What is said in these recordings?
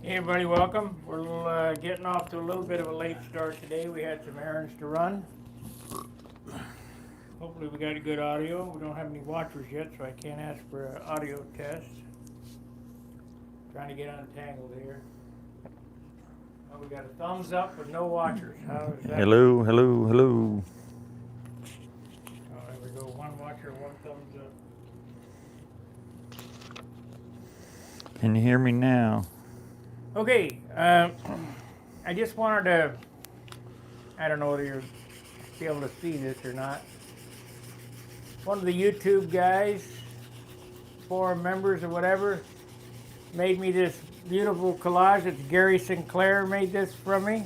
Hey everybody, welcome. We're getting off to a little bit of a late start today. We had some errands to run. Hopefully we got a good audio. We don't have any watchers yet, so I can't ask for an audio test. Trying to get untangled here. Oh, we got a thumbs up with no watchers. How is that? Hello, hello, hello. Oh, there we go. One watcher, one thumbs up. Can you hear me now? Okay, I just wanted to, I don't know whether you'll be able to see this or not. One of the YouTube guys, forum members or whatever, made me this beautiful collage. It's Gary Sinclair made this for me.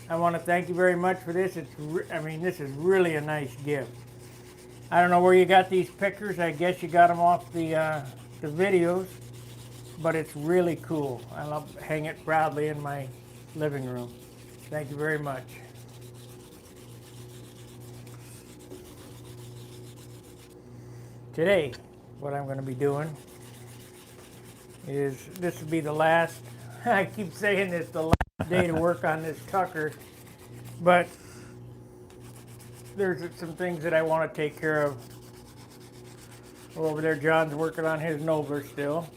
I want to thank you very much for this. This is really a nice gift. I don't know where you got these pictures. I guess you got them off the videos, but it's really cool. I'll hang it proudly in my living room. Thank you very much. Today, what I'm going to be doing is, this will be the last, I keep saying this, the last day to work on this Tucker, but there's some things that I want to take care of. Over there, John's working on his Nobler still.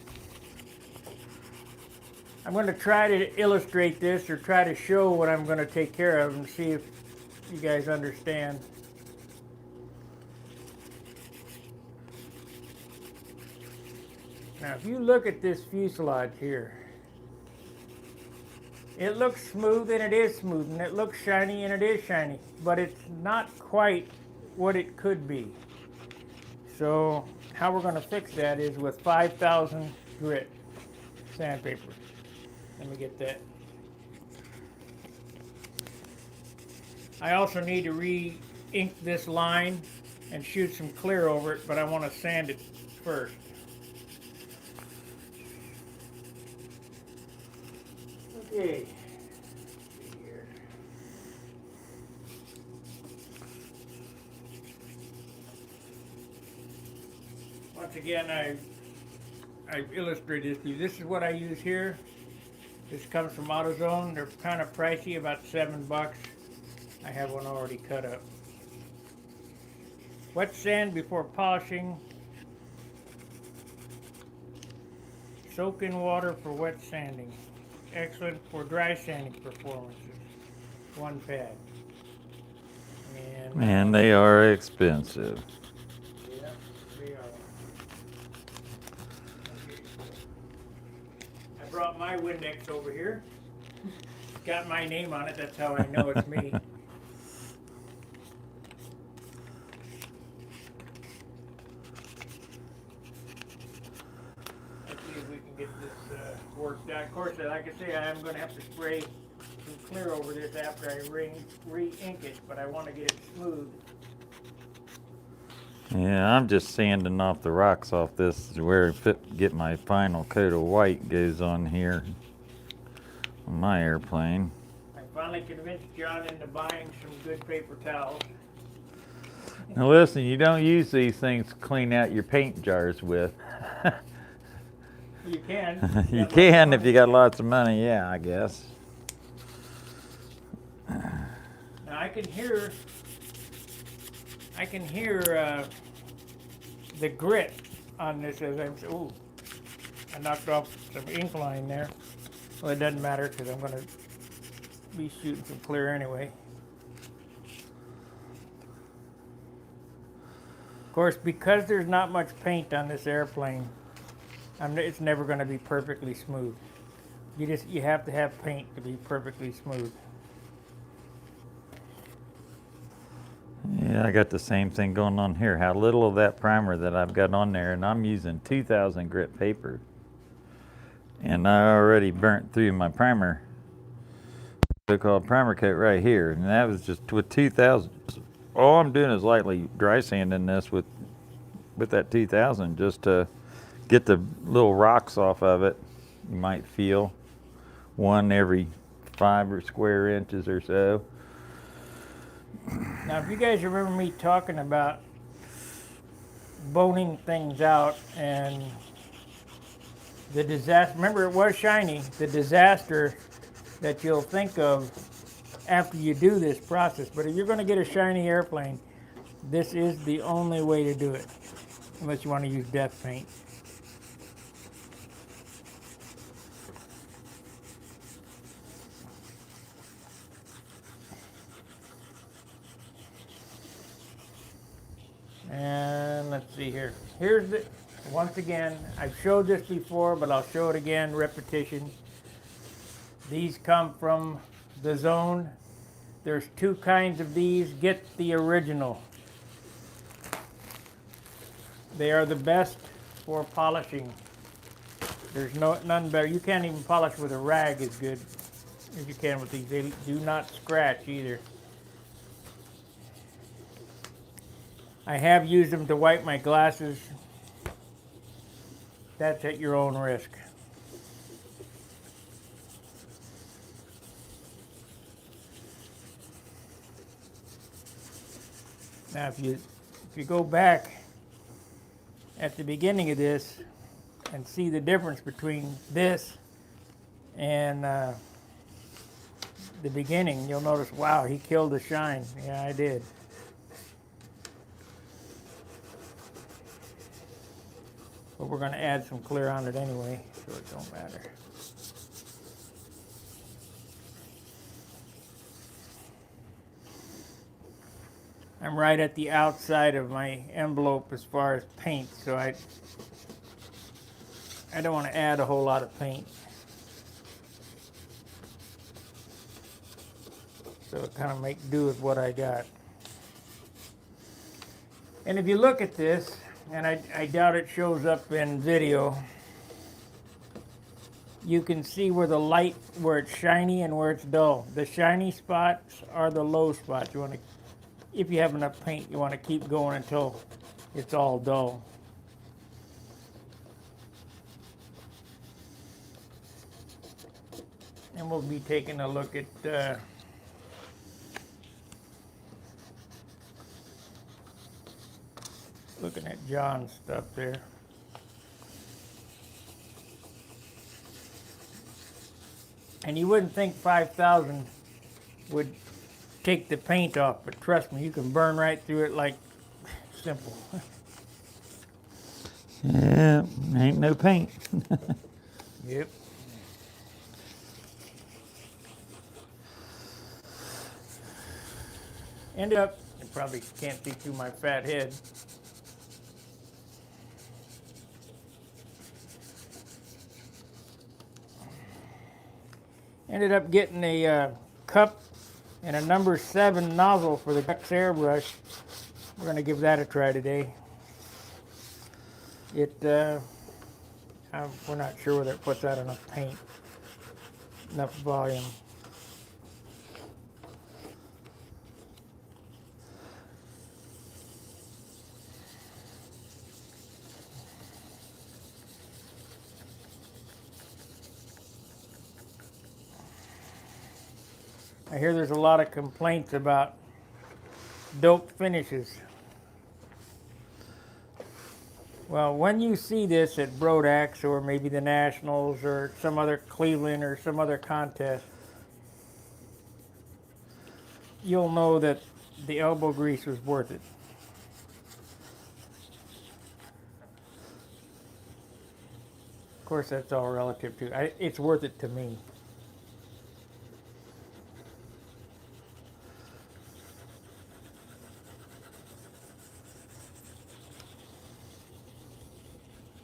I'm going to try to illustrate this or try to show what I'm going to take care of and see if you guys understand. Now, if you look at this fuselage here, it looks smooth and it is smooth, and it looks shiny and it is shiny, but it's not quite what it could be. So how we're going to fix that is with 5,000 grit sandpaper. Let me get that. I also need to re-ink this line and shoot some clear over it, but I want to sand it first. Okay. Once again, I illustrated this to you. This is what I use here. This comes from AutoZone. They're kind of pricey, about $7. I have one already cut up. Wet sand before polishing. Soak in water for wet sanding. Excellent for dry sanding performances. One pad. And they are expensive. Yeah, they are. Okay. I brought my Windex over here. It's got my name on it. That's how I know it's me. Let's see if we can get this worked out. Of course, like I say, I'm going to have to spray some clear over this after I re-ink it, but I want to get it smooth. Yeah, I'm just sanding off the rocks off this where get my final coat of white goes on here on my airplane. I finally convinced John into buying some good paper towels. Now listen, you don't use these things to clean out your paint jars with. You can. You can if you got lots of money, yeah, I guess. Now I can hear the grit on this as I'm. Ooh, I knocked off some ink line there. Well, it doesn't matter because I'm going to be shooting some clear anyway. Of course, because there's not much paint on this airplane, it's never going to be perfectly smooth. You have to have paint to be perfectly smooth. Yeah, I got the same thing going on here. How little of that primer that I've got on there, and I'm using 2,000 grit paper. And I already burnt through my primer, so-called primer coat right here, and that was just with 2,000. All I'm doing is lightly dry sanding this with that 2,000 just to get the little rocks off of it. You might feel one every 5 square inches or so. Now, if you guys remember me talking about boning things out and the disaster, remember it was shiny, the disaster that you'll think of after you do this process. But if you're going to get a shiny airplane, this is the only way to do it, unless you want to use death paint. And let's see here. Here's the, once again, I've showed this before, but I'll show it again, repetition. These come from the Zone. There's two kinds of these. Get the original. They are the best for polishing. There's none better. You can't even polish with a rag as good as you can with these. They do not scratch either. I have used them to wipe my glasses. That's at your own risk. Now if you go back at the beginning of this and see the difference between this and the beginning, you'll notice, wow, he killed the shine. Yeah, I did. But we're going to add some clear on it anyway, so it don't matter. I'm right at the outside of my envelope as far as paint, so I don't want to add a whole lot of paint. So it kind of make do with what I got. And if you look at this, and I doubt it shows up in video, you can see where the light, where it's shiny and where it's dull. The shiny spots are the low spots. You want to, if you have enough paint, you want to keep going until it's all dull. And we'll be taking a look at looking at John's stuff there. And you wouldn't think 5,000 would take the paint off, but trust me, you can burn right through it like simple. Yeah, ain't no paint. Yep. Ended up, you probably can't see through my fat head. Ended up getting a cup and a number 7 nozzle for the Duck's airbrush. We're going to give that a try today. We're not sure whether it puts out enough paint, enough volume. I hear there's a lot of complaints about dope finishes. Well, when you see this at Brodax or maybe the Nationals or some other Cleveland or some other contest, you'll know that the elbow grease was worth it. Of course, that's all relative to, it's worth it to me.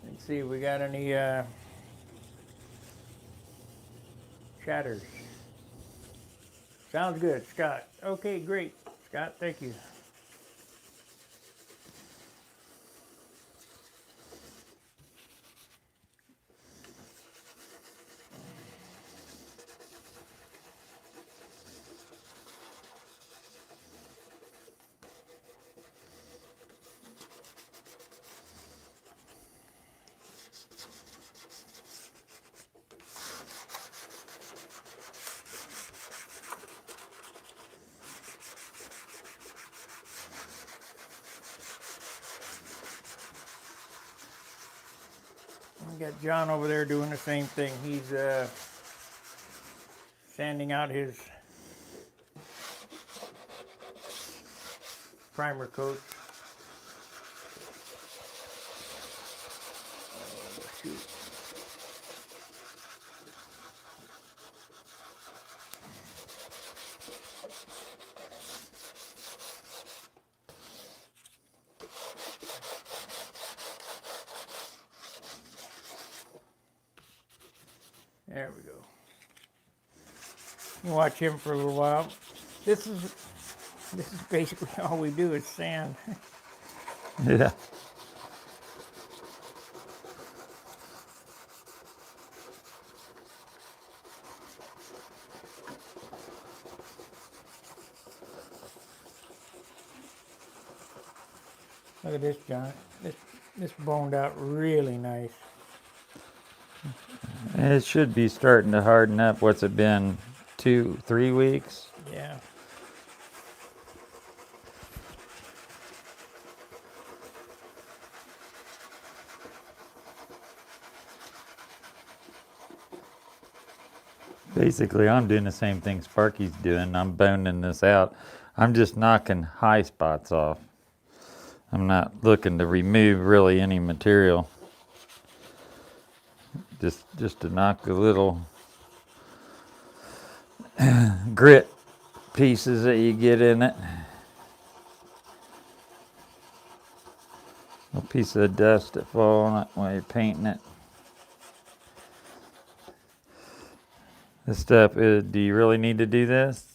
Let's see if we got any chatters. Sounds good, Scott. Okay, great. Scott, thank you. got John over there doing the same thing. He's sanding out his primer coat. Oh, shoot. There we go. You watch him for a little while. This is basically all we do is sand. Yeah. Look at this, John. This boned out really nice. It should be starting to harden up. What's it been? 2-3 weeks? Yeah. Basically, I'm doing the same thing Sparky's doing. I'm boning this out. I'm just knocking high spots off. I'm not looking to remove really any material. Just to knock the little grit pieces that you get in it. A piece of dust that fall on it while you're painting it. This stuff is, do you really need to do this?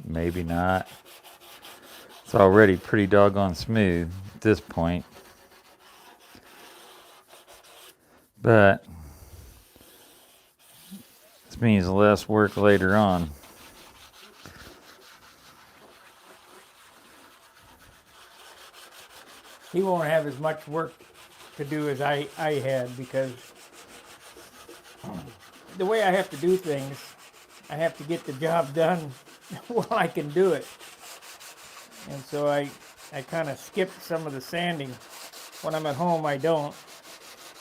Maybe not. It's already pretty doggone smooth at this point. But this means less work later on. He won't have as much work to do as I had, because the way I have to do things, I have to get the job done while I can do it. And so I kind of skipped some of the sanding. When I'm at home, I don't.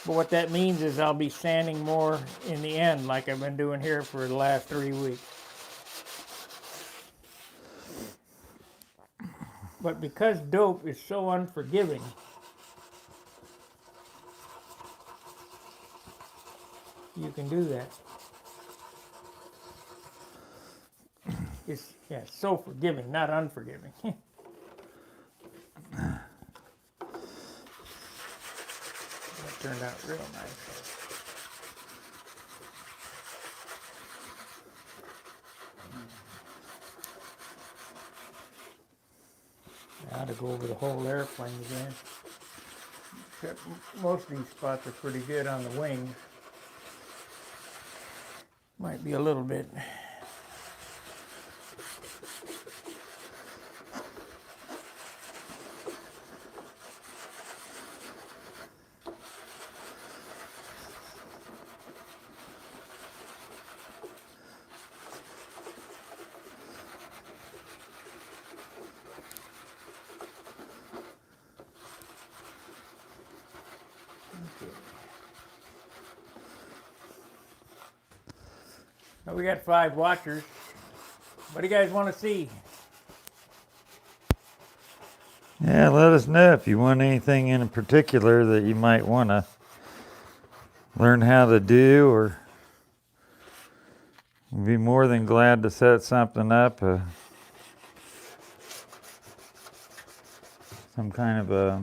But what that means is I'll be sanding more in the end, like I've been doing here for the last 3 weeks. But because dope is so unforgiving, you can do that. It's so forgiving, not unforgiving. That turned out real nice. Now to go over the whole airplane again. Except most of these spots are pretty good on the wings. Might be a little bit. Now we got 5 watchers. What do you guys want to see? Yeah, let us know if you want anything in particular that you might want to learn how to do, or we'd be more than glad to set something up, some kind of a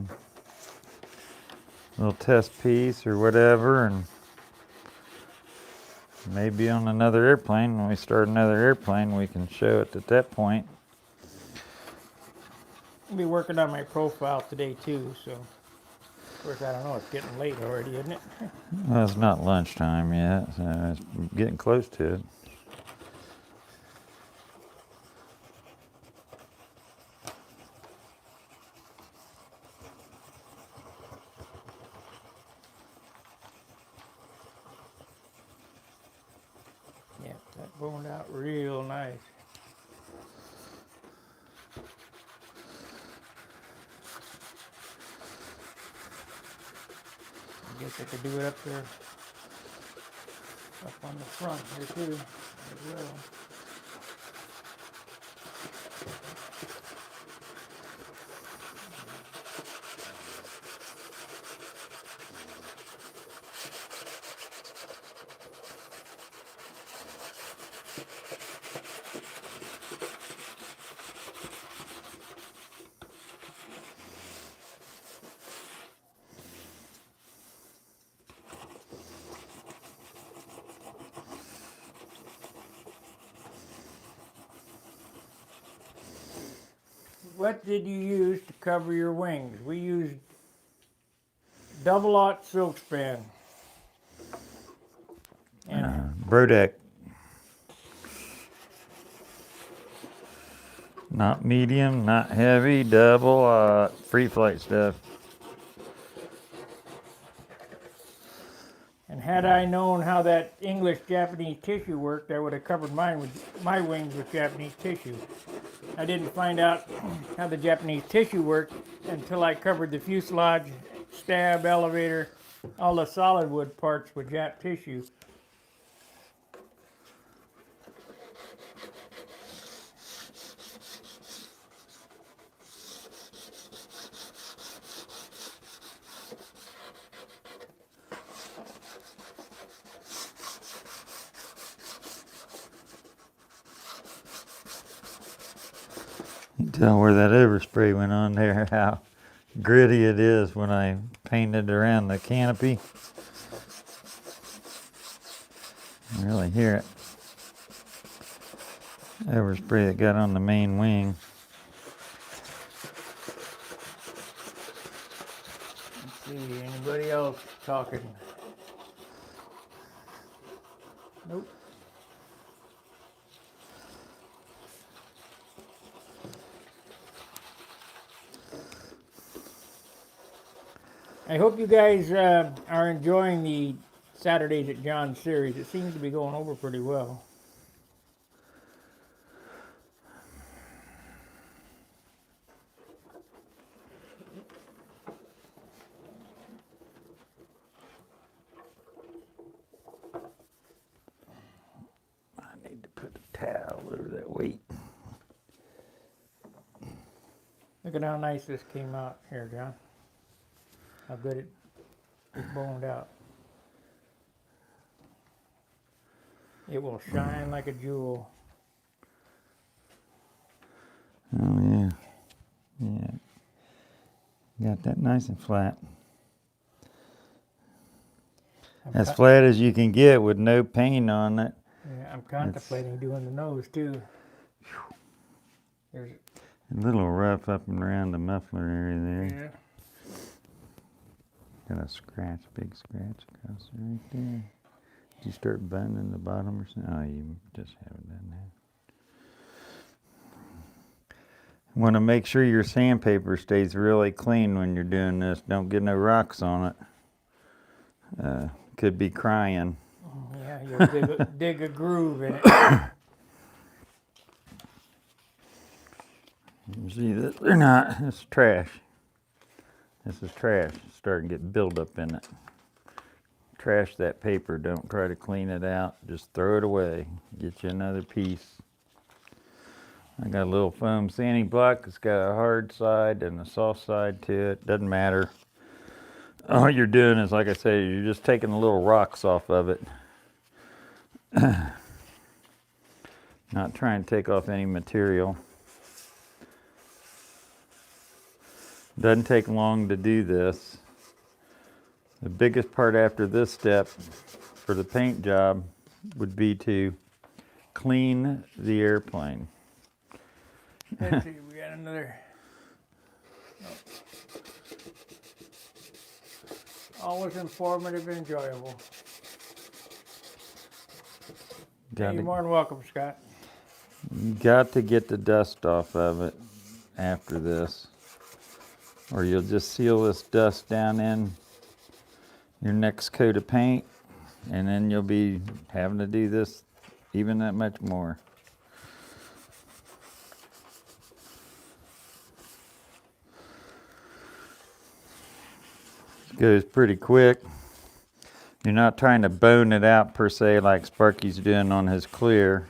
little test piece or whatever, and maybe on another airplane, when we start another airplane, we can show it at that point. I'll be working on my profile today too, so of course I don't know, it's getting late already, isn't it? Well, it's not lunchtime yet, so it's getting close to it. Yeah, that boned out real nice. I guess I could do it up there, up on the front here too, as well. What did you use to cover your wings? We used double-aught silk span. And Brodeck. Not medium, not heavy, double, free flight stuff. And had I known how that English-Japanese tissue worked, I would have covered my wings with Japanese tissue. I didn't find out how the Japanese tissue worked until I covered the fuselage, stab, elevator, all the solid wood parts with Jap tissue. You can tell where that overspray went on there, how gritty it is when I painted around the canopy. You can really hear it. Overspray that got on the main wing. Let's see, anybody else talking? Nope. I hope you guys are enjoying the Saturdays at John series. It seems to be going over pretty well. I need to put a towel over that weight. Look at how nice this came out here, John. How good it boned out. It will shine like a jewel. Oh yeah. Yeah. Got that nice and flat. As flat as you can get with no paint on it. Yeah, I'm contemplating doing the nose too. There's a little rough up and around the muffler area there. Yeah. Got a scratch, big scratch across right there. Did you start bending the bottom or something? Oh, you just haven't done that. Want to make sure your sandpaper stays really clean when you're doing this. Don't get no rocks on it. Could be crying. Yeah, you'll dig a groove in it. You see this? They're not. It's trash. This is trash. It's starting to get buildup in it. Trash that paper. Don't try to clean it out. Just throw it away. Get you another piece. I got a little foam sanding block. It's got a hard side and a soft side to it. Doesn't matter. All you're doing is, like I said, you're just taking the little rocks off of it. Not trying to take off any material. Doesn't take long to do this. The biggest part after this step for the paint job would be to clean the airplane. Let's see, we got another. Always informative and enjoyable. You're more than welcome, Scott. You got to get the dust off of it after this, or you'll just seal this dust down in your next coat of paint, and then you'll be having to do this even that much more. It goes pretty quick. You're not trying to bone it out per se like Sparky's doing on his clear.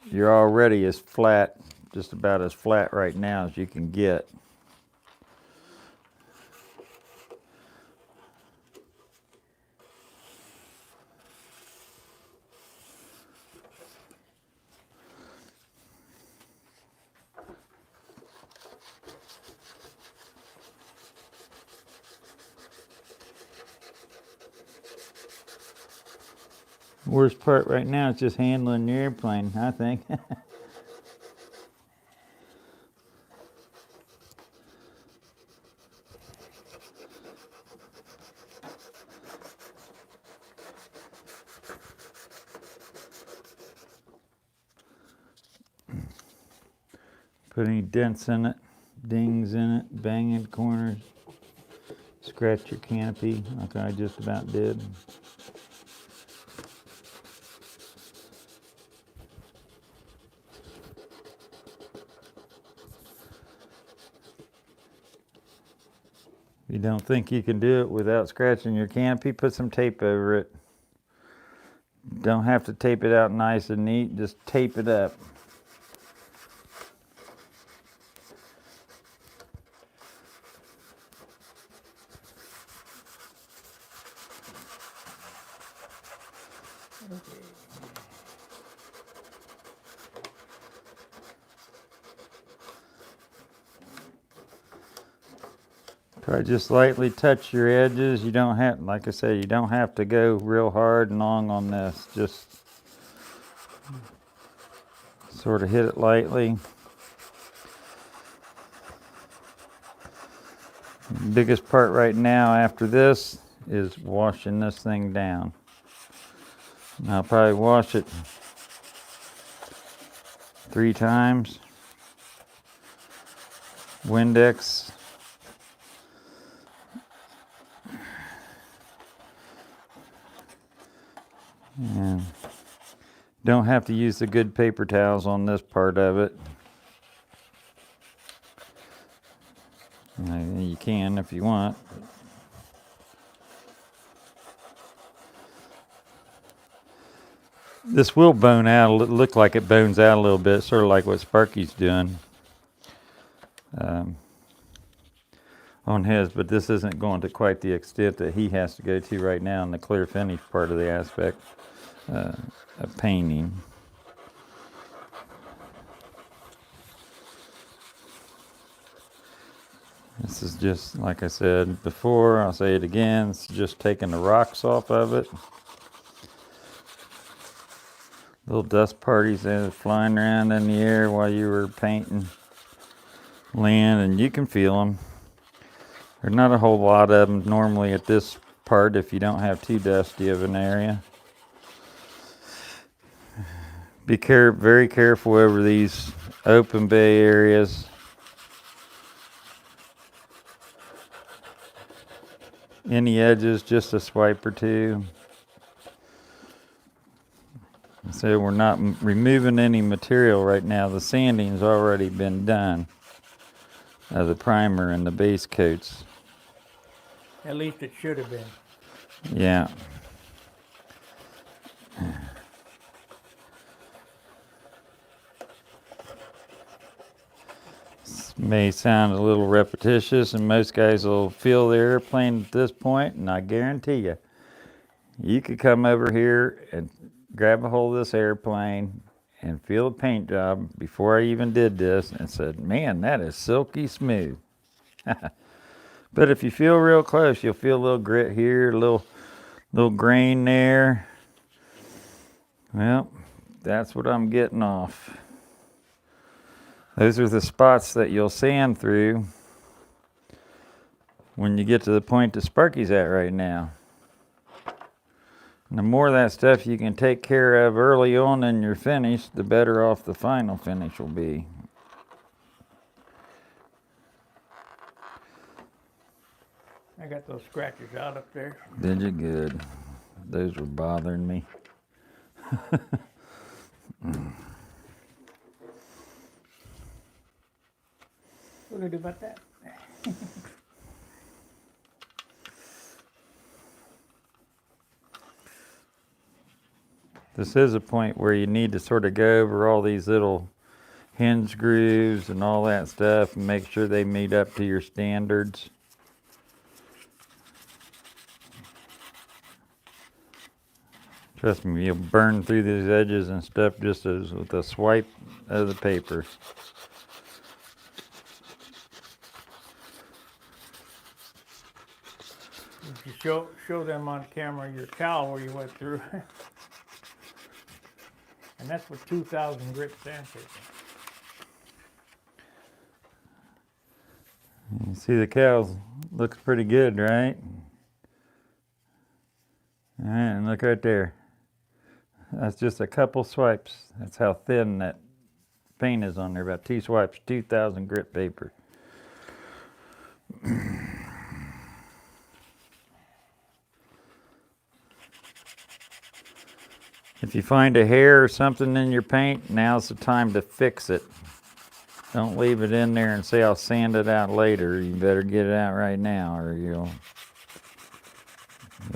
You're already as flat, just about as flat right now as you can get. Worst part right now is just handling the airplane, I think. Put any dents in it, dings in it, banging corners, scratch your canopy like I just about did. If you don't think you can do it without scratching your canopy, put some tape over it. Don't have to tape it out nice and neat, just tape it up. Try just lightly touch your edges. You don't have, like I said, you don't have to go real hard and long on this. Just sort of hit it lightly. Biggest part right now after this is washing this thing down. And I'll probably wash it 3 times. Windex. And don't have to use the good paper towels on this part of it. You can if you want. This will bone out, look like it bones out a little bit, sort of like what Sparky's doing on his, but this isn't going to quite the extent that he has to go to right now in the clear finish part of the aspect of painting. This is just, like I said before, I'll say it again, it's just taking the rocks off of it. Little dust parties flying around in the air while you were painting land, and you can feel them. There's not a whole lot of them normally at this part if you don't have too dusty of an area. Be very careful over these open bay areas. Any edges, just a swipe or two. So we're not removing any material right now. The sanding's already been done. The primer and the base coats. At least it should have been. Yeah. This may sound a little repetitious, and most guys will feel the airplane at this point, and I guarantee you, you could come over here and grab a hold of this airplane and feel the paint job before I even did this and said, man, that is silky smooth. But if you feel real close, you'll feel a little grit here, a little grain there. Well, that's what I'm getting off. Those are the spots that you'll sand through when you get to the point that Sparky's at right now. And the more of that stuff you can take care of early on in your finish, the better off the final finish will be. I got those scratches out up there. Did you? Good. Those were bothering me. What do I do about that? This is a point where you need to sort of go over all these little hinge grooves and all that stuff and make sure they meet up to your standards. Trust me, you'll burn through these edges and stuff just as with a swipe of the paper. If you show them on camera your towel where you went through. And that's with 2,000 grit sandpaper. You see the cows looks pretty good, right? All right, and look right there. That's just a couple swipes. That's how thin that paint is on there. About 2 swipes, 2,000 grit paper. If you find a hair or something in your paint, now's the time to fix it. Don't leave it in there and say I'll sand it out later. You better get it out right now or you'll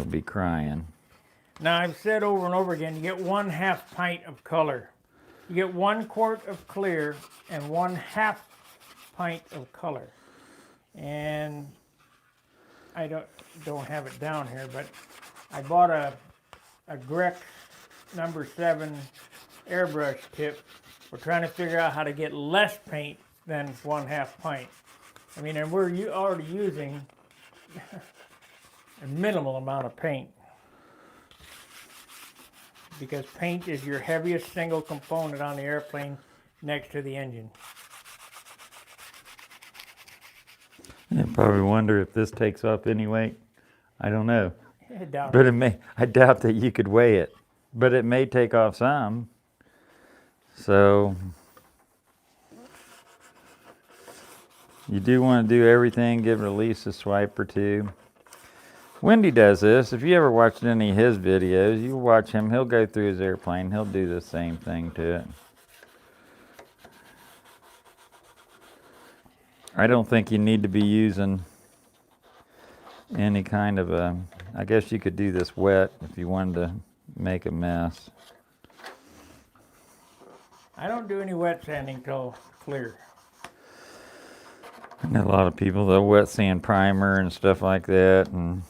be crying. Now I've said over and over again, you get 1/2 pint of color. You get 1 quart of clear and 1/2 pint of color. And I don't have it down here, but I bought a Grex number 7 airbrush tip. We're trying to figure out how to get less paint than 1/2 pint. I mean, and we're already using a minimal amount of paint, because paint is your heaviest single component on the airplane next to the engine. You probably wonder if this takes off any weight. I don't know. I doubt But it. I doubt that you could weigh it. But it may take off some. So you do want to do everything, give it at least a swipe or two. Wendy does this. If you ever watched any of his videos, you watch him, he'll go through his airplane, he'll do the same thing to it. I don't think you need to be using any kind of a, I guess you could do this wet if you wanted to make a mess. I don't do any wet sanding till clear. I know a lot of people, they'll wet sand primer and stuff like that. And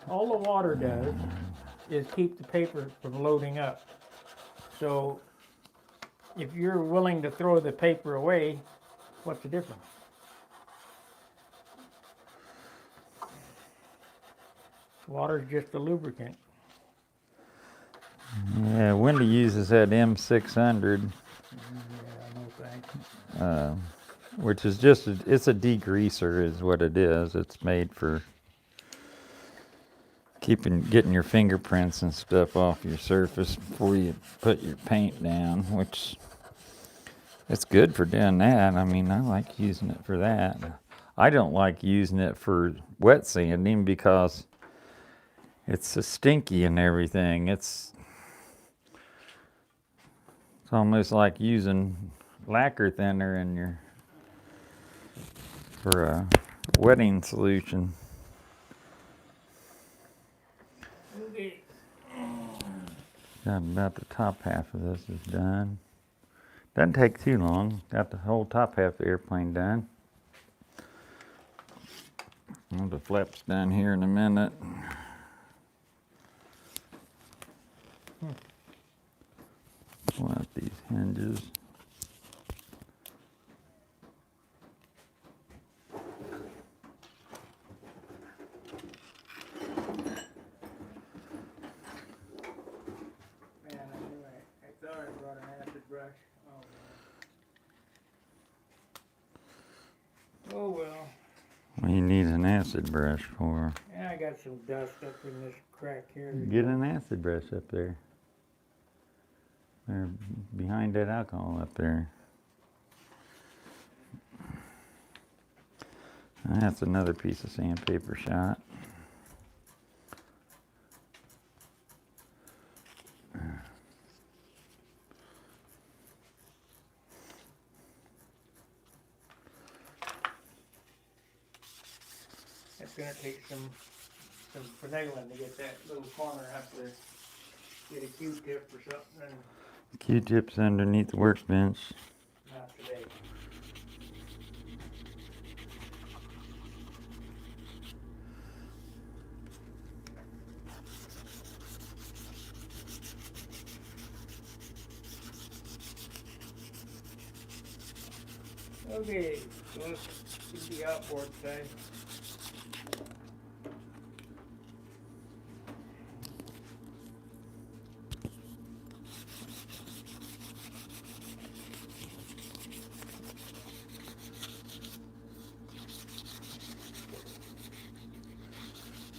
All the water does is keep the paper from loading up. So if you're willing to throw the paper away, what's the difference? Water's just a lubricant. yeah, Wendy uses that M600, Yeah, no thanks. which is just, it's a degreaser is what it is. It's made for getting your fingerprints and stuff off your surface before you put your paint down, which it's good for doing that. I mean, I like using it for that. I don't like using it for wet sanding because it's so stinky and everything. It's almost like using lacquer thinner in for a wetting solution. Okay. Got about the top half of this is done. Doesn't take too long. Got the whole top half of the airplane done. Well, the flaps down here in a minute. Pull out these hinges. Man, I thought I brought an acid brush. Oh well. What you need an acid brush for? Yeah, I got some dust up in this crack here. Get an acid brush up there. Or behind that alcohol up there. That's another piece of sandpaper shot. It's gonna take some finagling to get that little corner up there. get a Q-tip or something and Q-tips underneath the workbench. not today. Okay, so let's see the outboard side.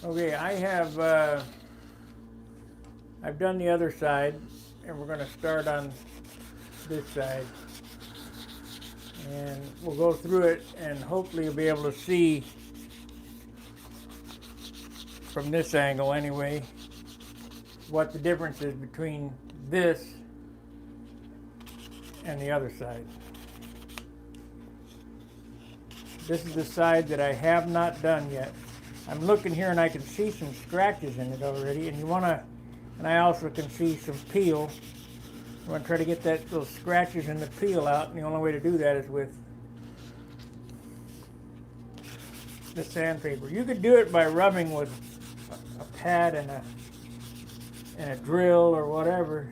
Okay, I've done the other side, and we're going to start on this side. And we'll go through it, and hopefully you'll be able to see from this angle anyway what the difference is between this and the other side. This is the side that I have not done yet. I'm looking here and I can see some scratches in it already, and I also can see some peel. I want to try to get those scratches and the peel out, and the only way to do that is with the sandpaper. You could do it by rubbing with a pad and a drill or whatever,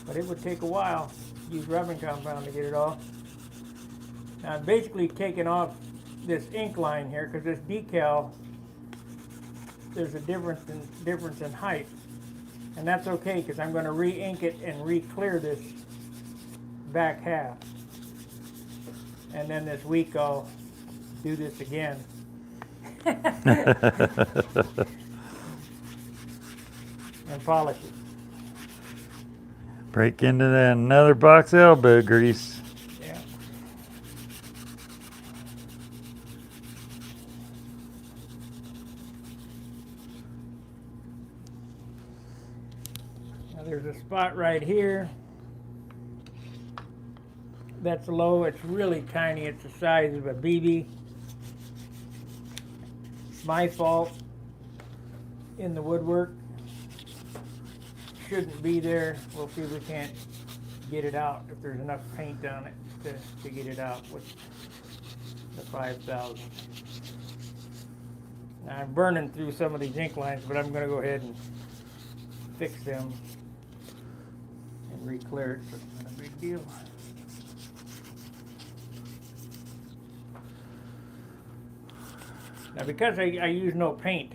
but it would take a while. Use rubbing compound to get it off. Now I'm basically taking off this ink line here because this decal, there's a difference in height, and that's okay because I'm going to re-ink it and re-clear this back half, and then this week I'll do this again. And polish it. Break into that another box of elbow grease. Yeah. Now there's a spot right here that's low. It's really tiny. It's the size of a BB. It's my fault in the woodwork. Shouldn't be there. We'll see if we can't get it out, if there's enough paint on it to get it out with the 5000. Now I'm burning through some of these ink lines, but I'm going to go ahead and fix them and re-clear it, so it's not a big deal. Now because I use no paint,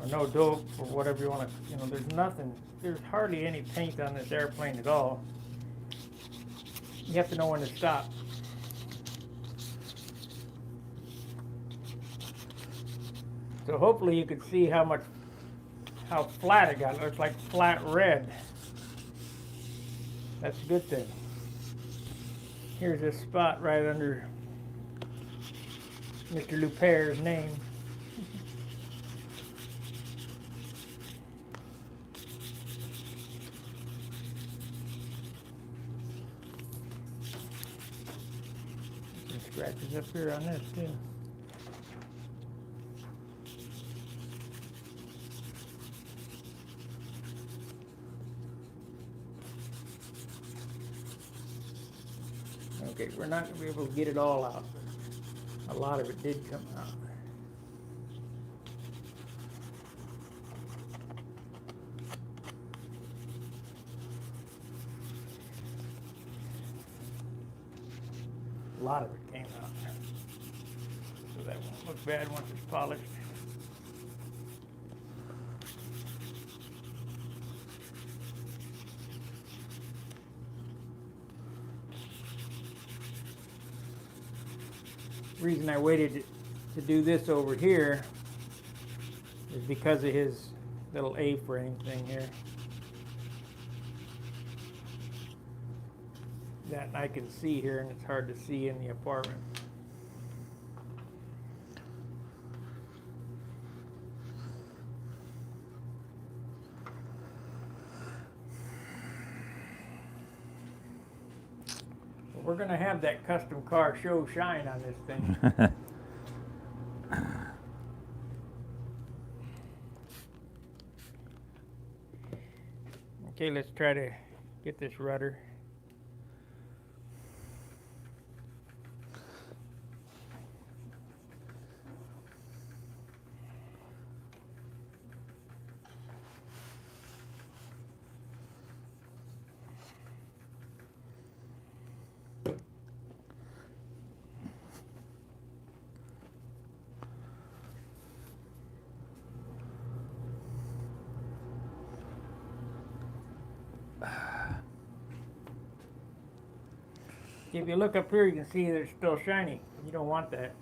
or no dope, or whatever you want to, there's hardly any paint on this airplane at all. You have to know when to stop. So hopefully you could see how flat it got. It looks like flat red. That's a good thing. Here's this spot right under Mr. Luper's name. Scratches up here on this too. Okay, we're not going to be able to get it all out, but a lot of it did come out. A lot of it came out, so that won't look bad once it's polished. The reason I waited to do this over here is because of his little A-frame thing here. That I can see here, and it's hard to see in the apartment. But we're going to have that custom car show shine on this thing. Okay, let's try to get this rudder. If you look up here, you can see that it's still shiny. You don't want that.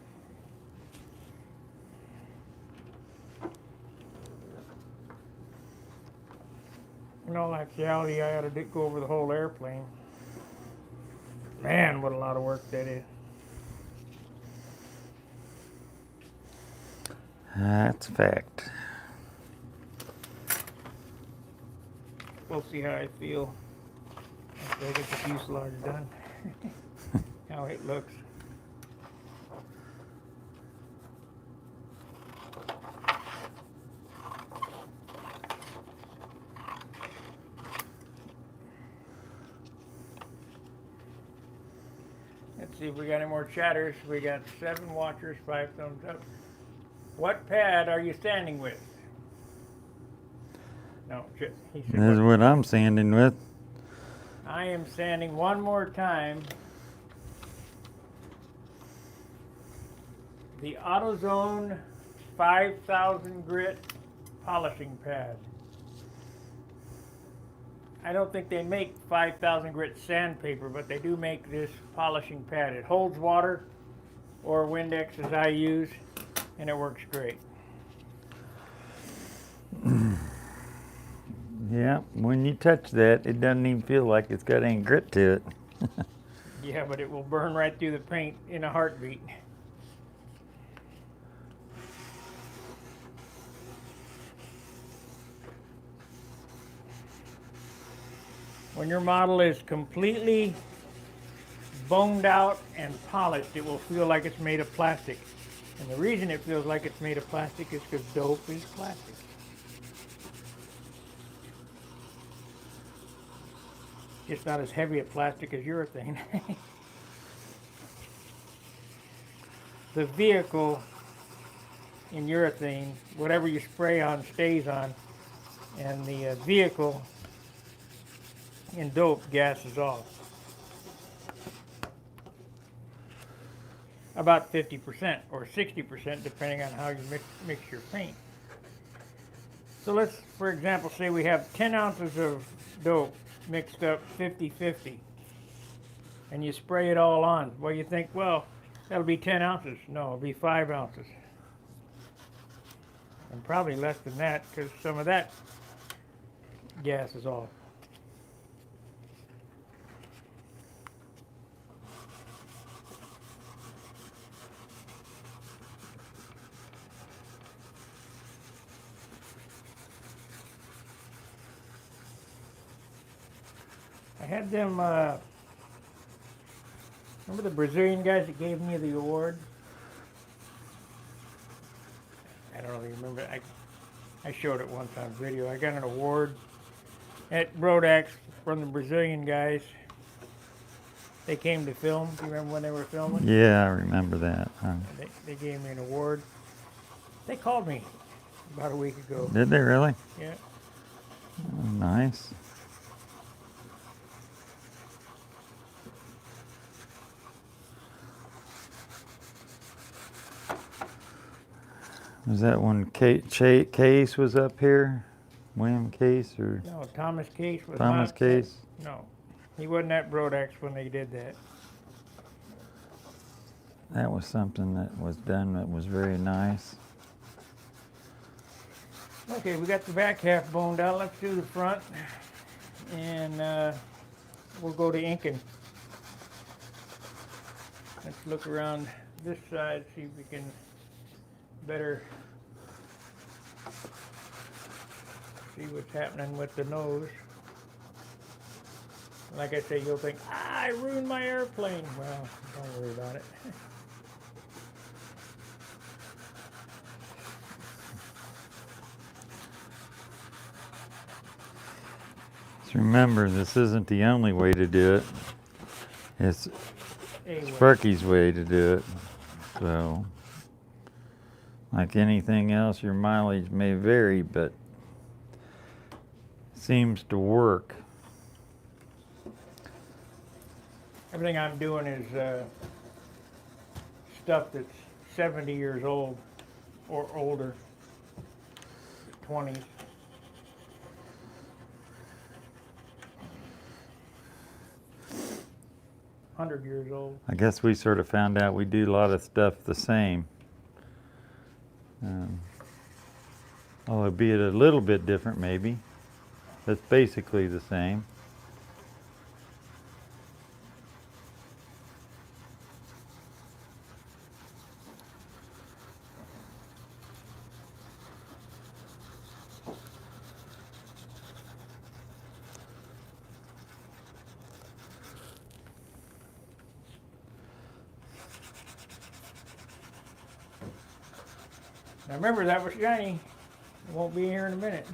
In all actuality, I ought to go over the whole airplane. Man, what a lot of work that is. That's a fact. We'll see how I feel after I get the fuselage done. How it looks. Let's see if we got any more chatters. We got 7 watchers, 5 thumbs up. What pad are you standing with? No, he said. That's what I'm sanding with. I am sanding one more time the AutoZone 5000 grit polishing pad. I don't think they make 5000 grit sandpaper, but they do make this polishing pad. It holds water or Windex as I use, and it works great. Yeah, when you touch that, it doesn't even feel like it's got any grit to it. Yeah, but it will burn right through the paint in a heartbeat. When your model is completely boned out and polished, it will feel like it's made of plastic. And the reason it feels like it's made of plastic is because dope is plastic. It's not as heavy a plastic as urethane. The vehicle in urethane, whatever you spray on stays on, and the vehicle in dope gases off. About 50% or 60% depending on how you mix your paint. So let's, for example, say we have 10 ounces of dope mixed up 50-50, and you spray it all on. Well, you think, well, that'll be 10 ounces. No, it'll be 5 ounces. And probably less than that, because some of that gas is off. I had them, remember the Brazilian guys that gave me the award? I don't really remember. I showed it once on video. I got an award at Rodax from the Brazilian guys. They came to film. Do you remember when they were filming? Yeah, I remember that. They gave me an award. They called me about a week ago. Did they really? Yeah. Oh, nice. Was that when Case was up here? William Case or No, Thomas Case was Thomas not. Case? No, he wasn't at Brodex when they did that. That was something that was done that was very nice. Okay, we got the back half boned out. Let's do the front, and we'll go to inking. Let's look around this side, see if we can better see what's happening with the nose. Like I say, you'll think, I ruined my airplane. Well, don't worry about it. Just remember, this isn't the only way to do it. It's Anyway, Sparky's way to do it. So, like anything else, your mileage may vary, but it seems to work. everything I'm doing is stuff that's 70 years old or older, 20s. $100 old. I guess we sort of found out we do a lot of stuff the same. Albeit a little bit different, maybe. That's basically the same. Now remember, that was shiny. It won't be here in a minute.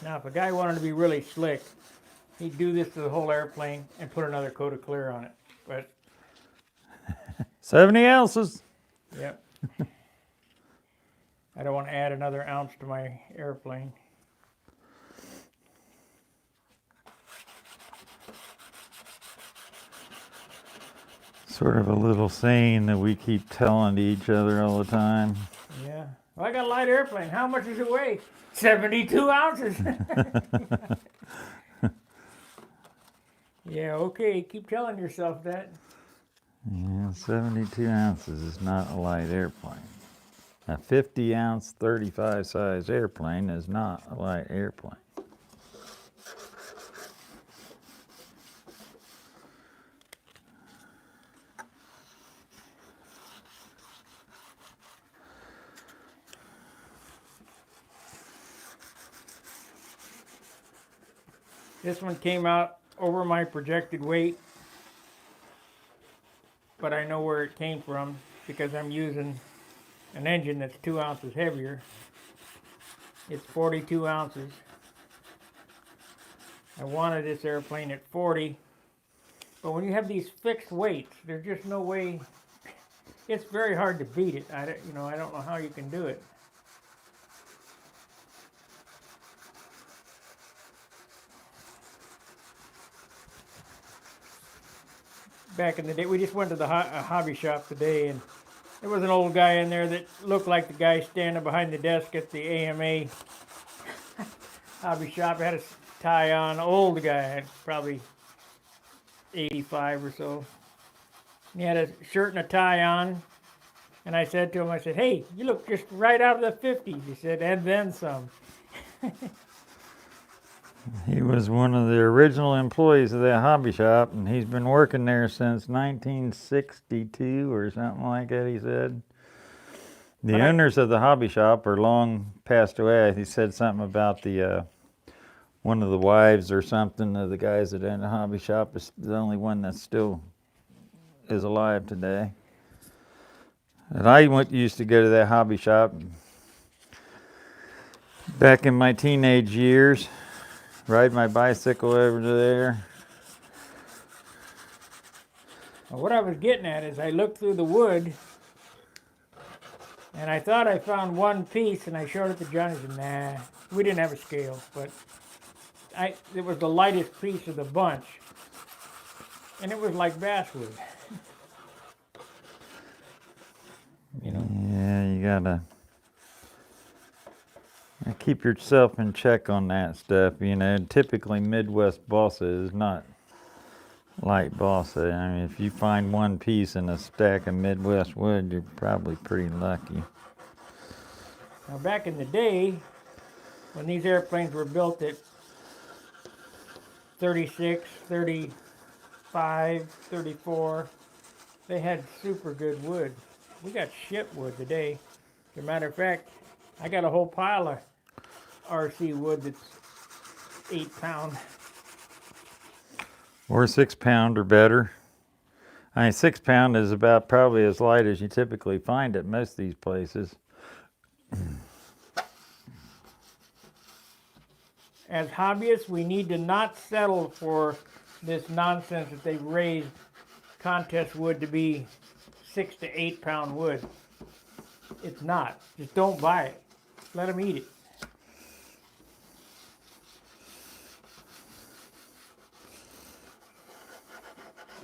Now, if a guy wanted to be really slick, he'd do this to the whole airplane and put another coat of clear on it. But 70 ounces. yep. I don't want to add another ounce to my airplane. Sort of a little saying that we keep telling to each other all the time. Yeah. Well, I got a light airplane. How much does it weigh? 72 ounces. Yeah, okay. Keep telling yourself that. Yeah, 72 ounces is not a light airplane. A 50 ounce 35 size airplane is not a light airplane. This one came out over my projected weight, but I know where it came from because I'm using an engine that's 2 ounces heavier. It's 42 ounces. I wanted this airplane at 40, but when you have these fixed weights, there's just no way. It's very hard to beat it. I don't know how you can do it. Back in the day, we just went to the hobby shop today, and there was an old guy in there that looked like the guy standing behind the desk at the AMA hobby shop. Had a tie on, old guy, probably 85 or so. He had a shirt and a tie on, and I said to him, I said, "Hey, you look just right out of the 50s." He said, "And then some." He was one of the original employees of that hobby shop, and he's been working there since 1962 or something like that, he said. The owners of the hobby shop are long passed away. He said something about the one of the wives or something of the guys that own the hobby shop is the only one that still is alive today. And I used to go to that hobby shop back in my teenage years. Ride my bicycle over to there. Well, what I was getting at is I looked through the wood, and I thought I found one piece, and I showed it to Johnny. He said, "Nah, we didn't have a scale, but it was the lightest piece of the bunch, and it was like basswood." You know. Yeah, you gotta keep yourself in check on that stuff. You know, typically Midwest balsa is not light balsa. I mean, if you find one piece in a stack of Midwest wood, you're probably pretty lucky. Now, back in the day, when these airplanes were built at 36, 35, 34, they had super good wood. we got ship wood today. As a matter of fact, I got a whole pile of RC wood that's 8 pound. Or 6 pound or better. I mean, 6 pound is about probably as light as you typically find at most of these places. As hobbyists, we need to not settle for this nonsense that they've raised contest wood to be 6 to 8 pound wood. It's not. Just don't buy it. Let them eat it.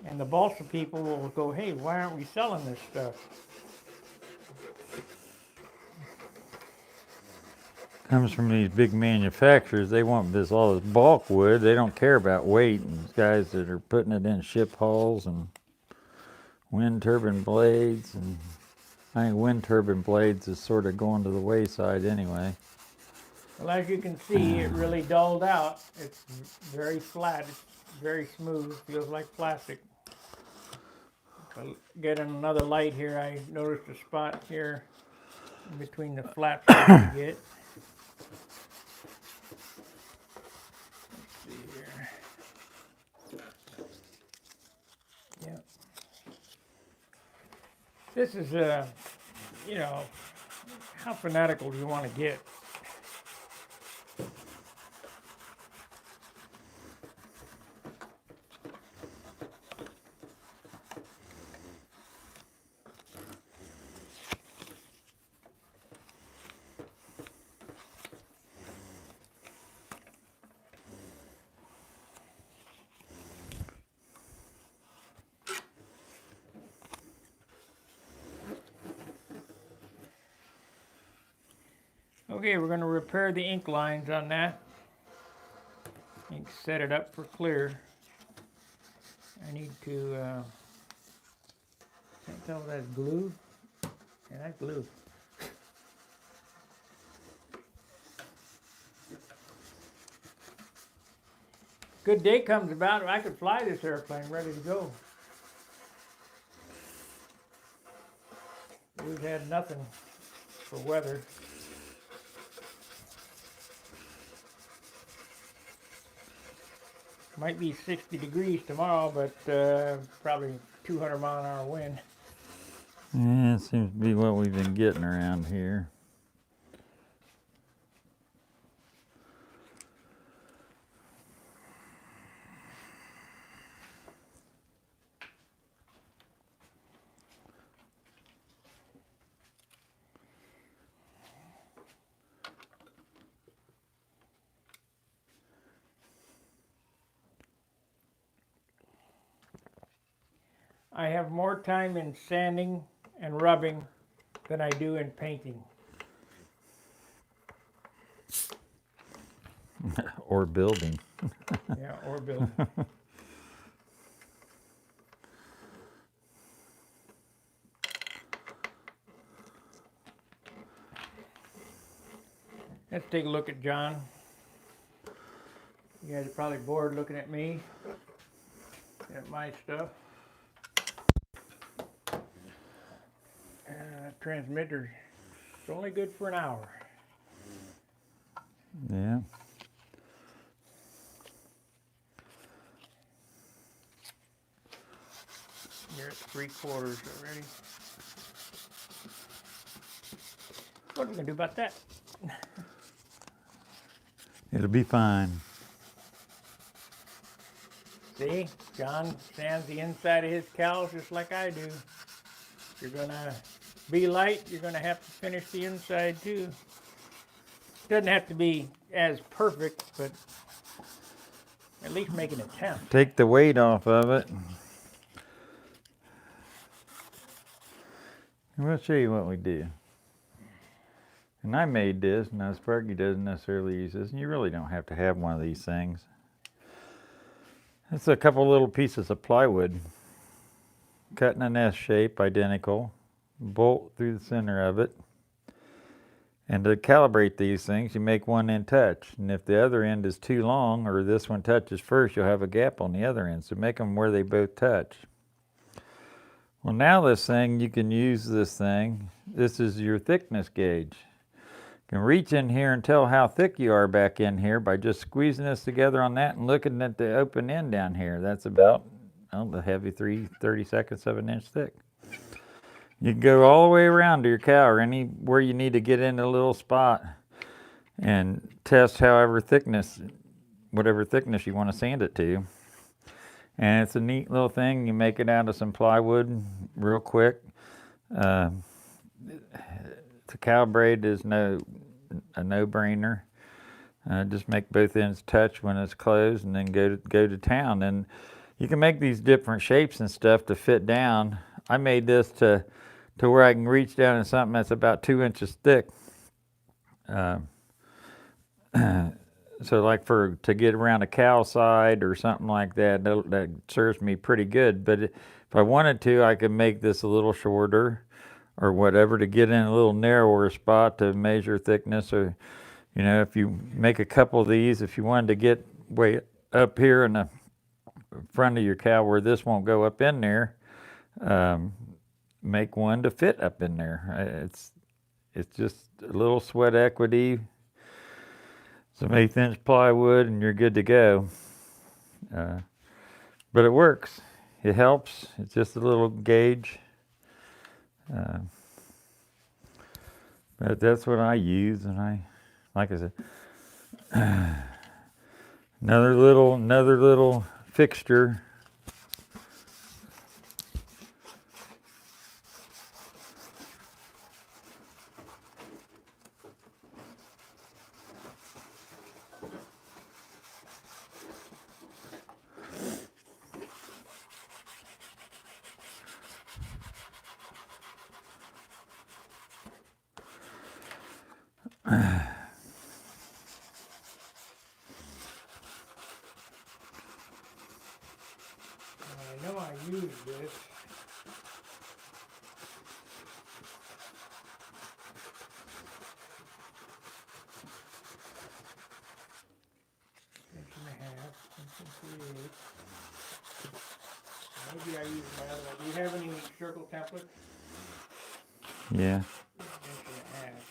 And the balsa people will go, hey, why aren't we selling this stuff? Comes from these big manufacturers. They want all this bulk wood. They don't care about weight. And these guys that are putting it in ship hulls and wind turbine blades. And I think wind turbine blades is sort of going to the wayside anyway. Well, as you can see, it really dulled out. It's very flat. It's very smooth. Feels like plastic. Getting another light here, I noticed a spot here in between the flaps that you get. Let's see here. Yep. This is you know, how fanatical do you want to get? Okay, we're going to repair the ink lines on that. Ink set it up for clear. I need to, can't tell if that's glue. Yeah, that's glue. Good day comes about, I could fly this airplane ready to go. We've had nothing for weather. Might be 60 degrees tomorrow, but probably 200 mile an hour wind. Yeah, it seems to be what we've been getting around here. I have more time in sanding and rubbing than I do in painting. Or building. Yeah, or building. Let's take a look at John. You guys are probably bored looking at me, at my stuff. Transmitter, it's only good for an hour. Yeah. You're at 3/4 already. What are we gonna do about that? It'll be fine. See, John sands the inside of his cows just like I do. If you're gonna be light, you're gonna have to finish the inside too. Doesn't have to be as perfect, but at least make an attempt. Take the weight off of it. And we'll show you what we do. And I made this. Now Sparky doesn't necessarily use this, and you really don't have to have one of these things. It's a couple little pieces of plywood cut in an S shape, identical. Bolt through the center of it. And to calibrate these things, you make one end touch. And if the other end is too long, or this one touches first, you'll have a gap on the other end. So make them where they both touch. Well, now this thing, you can use this thing. This is your thickness gauge. You can reach in here and tell how thick you are back in here by just squeezing this together on that and looking at the open end down here. That's about, the heavy 3/32 of an inch thick. You can go all the way around to your cow or anywhere you need to get in a little spot and test whatever thickness you want to sand it to. And it's a neat little thing. You make it out of some plywood real quick. The cow braid is a no-brainer. Just make both ends touch when it's closed, and then go to town. And you can make these different shapes and stuff to fit down. I made this to where I can reach down in something that's about 2 inches thick. So like to get around a cow side or something like that, that serves me pretty good. But if I wanted to, I could make this a little shorter or whatever to get in a little narrower spot to measure thickness. Or, if you make a couple of these, if you wanted to get way up here in the front of your cow where this won't go up in there, make one to fit up in there. It's just a little sweat equity, some 1/8 inch plywood, and you're good to go. But it works. It helps. It's just a little gauge. But that's what I use, and like I said, another little fixture. I know I used this. Inch and a half, 1.38. Maybe I used my other one. Do you have any circle templates? Yeah. Inch and a half.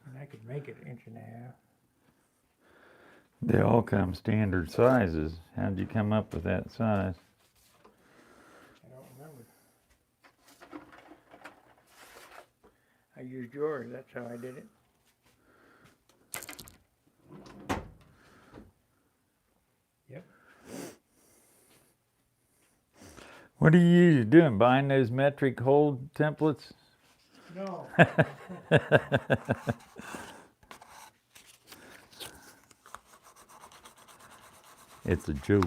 And I could make it 1.5 inches. They all come standard sizes. How'd you come up with that size? I don't remember. I used yours, that's how I did it. Yep. What are you doing? Buying those metric hold templates? No. It's a joke.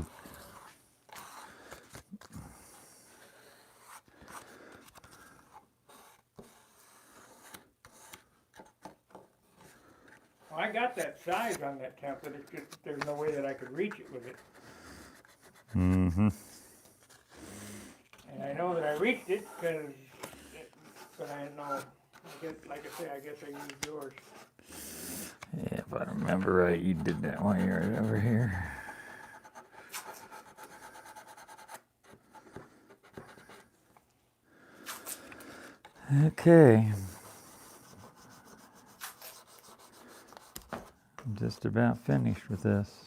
Well, I got that size on that template, it's just there's no way that I could reach it with it. Mm-hmm. And I know that I reached it, but I didn't know, like I say, I guess I used yours. Yeah, if I remember right, you did that while you were over here. Okay. I'm just about finished with this.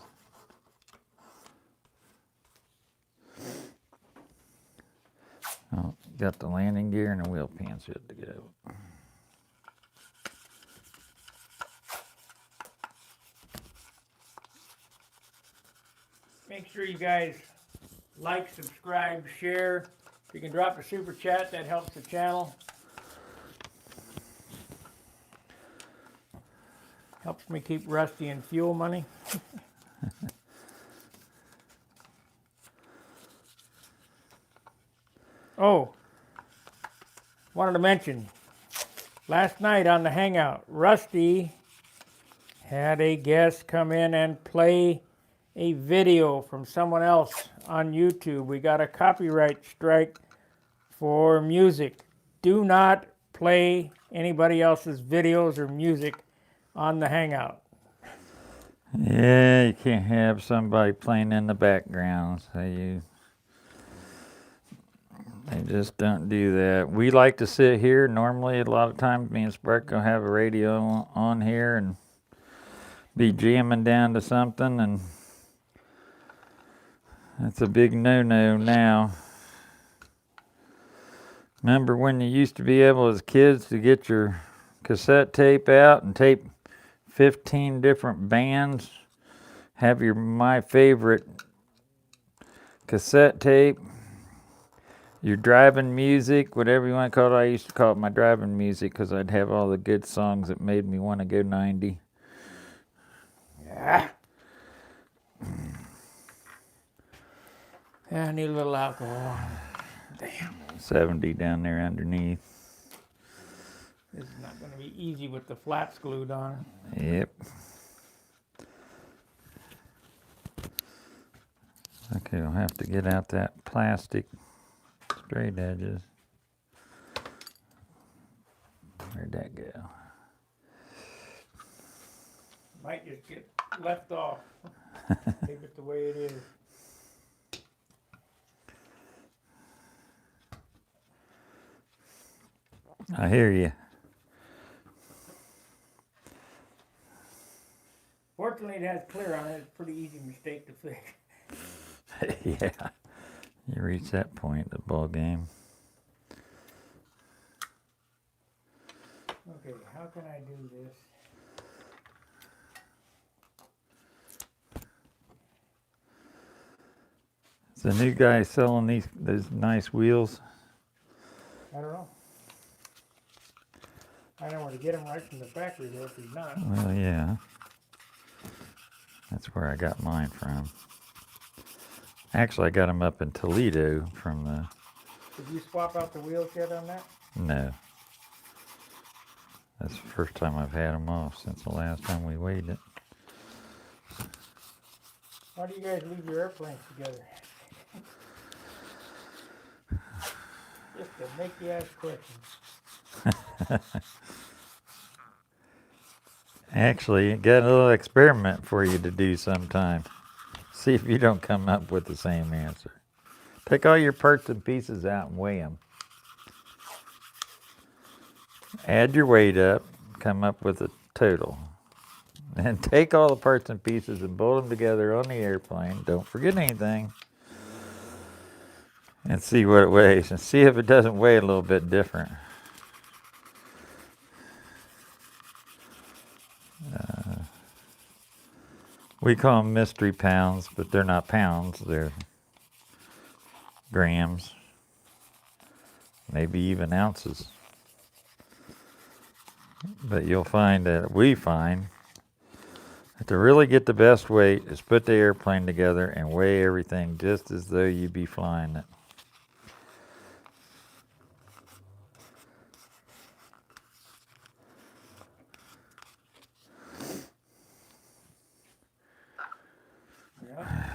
Oh, got the landing gear and the wheel pan set to go. Make sure you guys like, subscribe, share. If you can drop a super chat, that helps the channel. Helps me keep Rusty in fuel money. Oh, wanted to mention, last night on the Hangout, Rusty had a guest come in and play a video from someone else on YouTube. We got a copyright strike for music. Do not play anybody else's videos or music on the Hangout. Yeah, you can't have somebody playing in the background. So they just don't do that. We like to sit here. Normally, a lot of times, me and Spark will have a radio on here and be jamming down to something, and that's a big no-no now. Remember when you used to be able as kids to get your cassette tape out and tape 15 different bands, have your my favorite cassette tape, your driving music, whatever you want to call it. I used to call it my driving music because I'd have all the good songs that made me want to go 90. Yeah. Yeah, I need a little alcohol. Damn. 70 down there underneath. This is not going to be easy with the flaps glued on. Yep. Okay, we'll have to get out that plastic straight edges. Where'd that go? Might just get left off. Leave it the way it is. I hear you. Fortunately, it has clear on it. It's a pretty easy mistake to fix. Yeah. You reach that point, the ball game. Okay, how can I do this? Is the new guy selling those nice wheels? I don't know. I know where to get them right from the factory though if he's not. Well, yeah. That's where I got mine from. Actually, I got them up in Toledo from the... Did you swap out the wheels yet on that? No. That's the first time I've had them off since the last time we weighed it. Why do you guys leave your airplanes together? Just to make you ask questions. Actually, got a little experiment for you to do sometime. See if you don't come up with the same answer. Take all your parts and pieces out and weigh them. Add your weight up, come up with a total. And take all the parts and pieces and bolt them together on the airplane. Don't forget anything. And see what it weighs. And see if it doesn't weigh a little bit different. We call them mystery pounds, but they're not pounds. They're grams. Maybe even ounces. But you'll find that we find that to really get the best weight is put the airplane together and weigh everything just as though you'd be flying it. Yeah.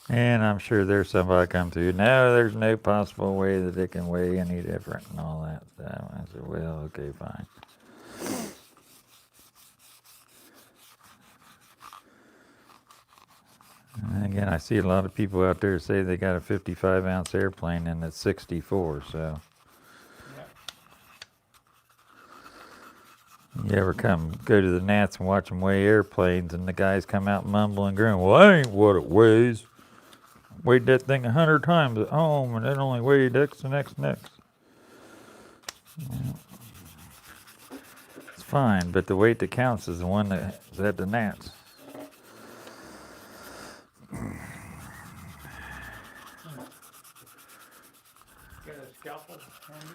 And I'm sure there's somebody come through. No, there's no possible way that it can weigh any different and all that stuff. I said, well, okay, fine. And again, I see a lot of people out there say they got a 55-ounce airplane and it's 64, so. You ever go to the Nats and watch them weigh airplanes and the guys come out mumbling and grinning, well, that ain't what it weighs. Weighed that thing 100 times at home and it only weighed X and X and X. Yeah. It's fine, but the weight that counts is the one that's at the Nats. Get a scalpel handy.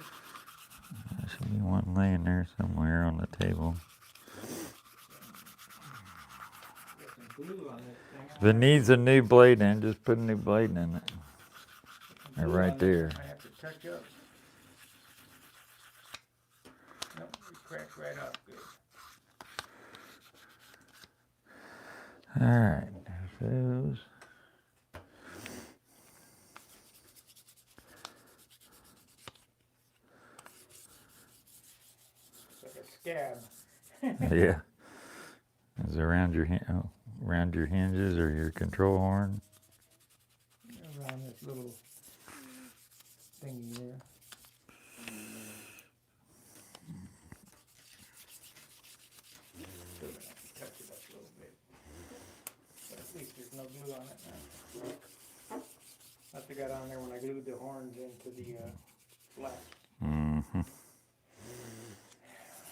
There should be one laying there somewhere on the table. Get some glue on this thing. If it needs a new blade in, just put a new blade in it. They're Glue right on there. this. I have to touch up. Nope, it cracked right up good. All right, there's those. scab. Yeah. Is it around your around your hinges or your control horn? Around this little thingy there. Still gonna touch it up a little bit. But at least there's no glue on it now. That's what I got on there when I glued the horns into the flaps. Mm-hmm.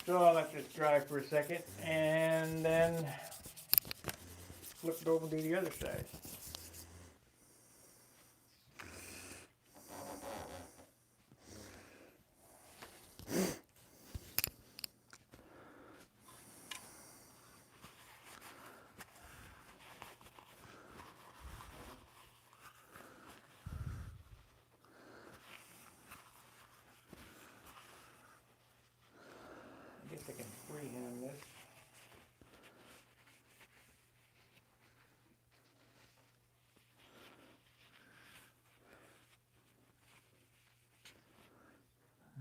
So I'll let this dry for a second and then flip it over and do the other side. I guess I can freehand this.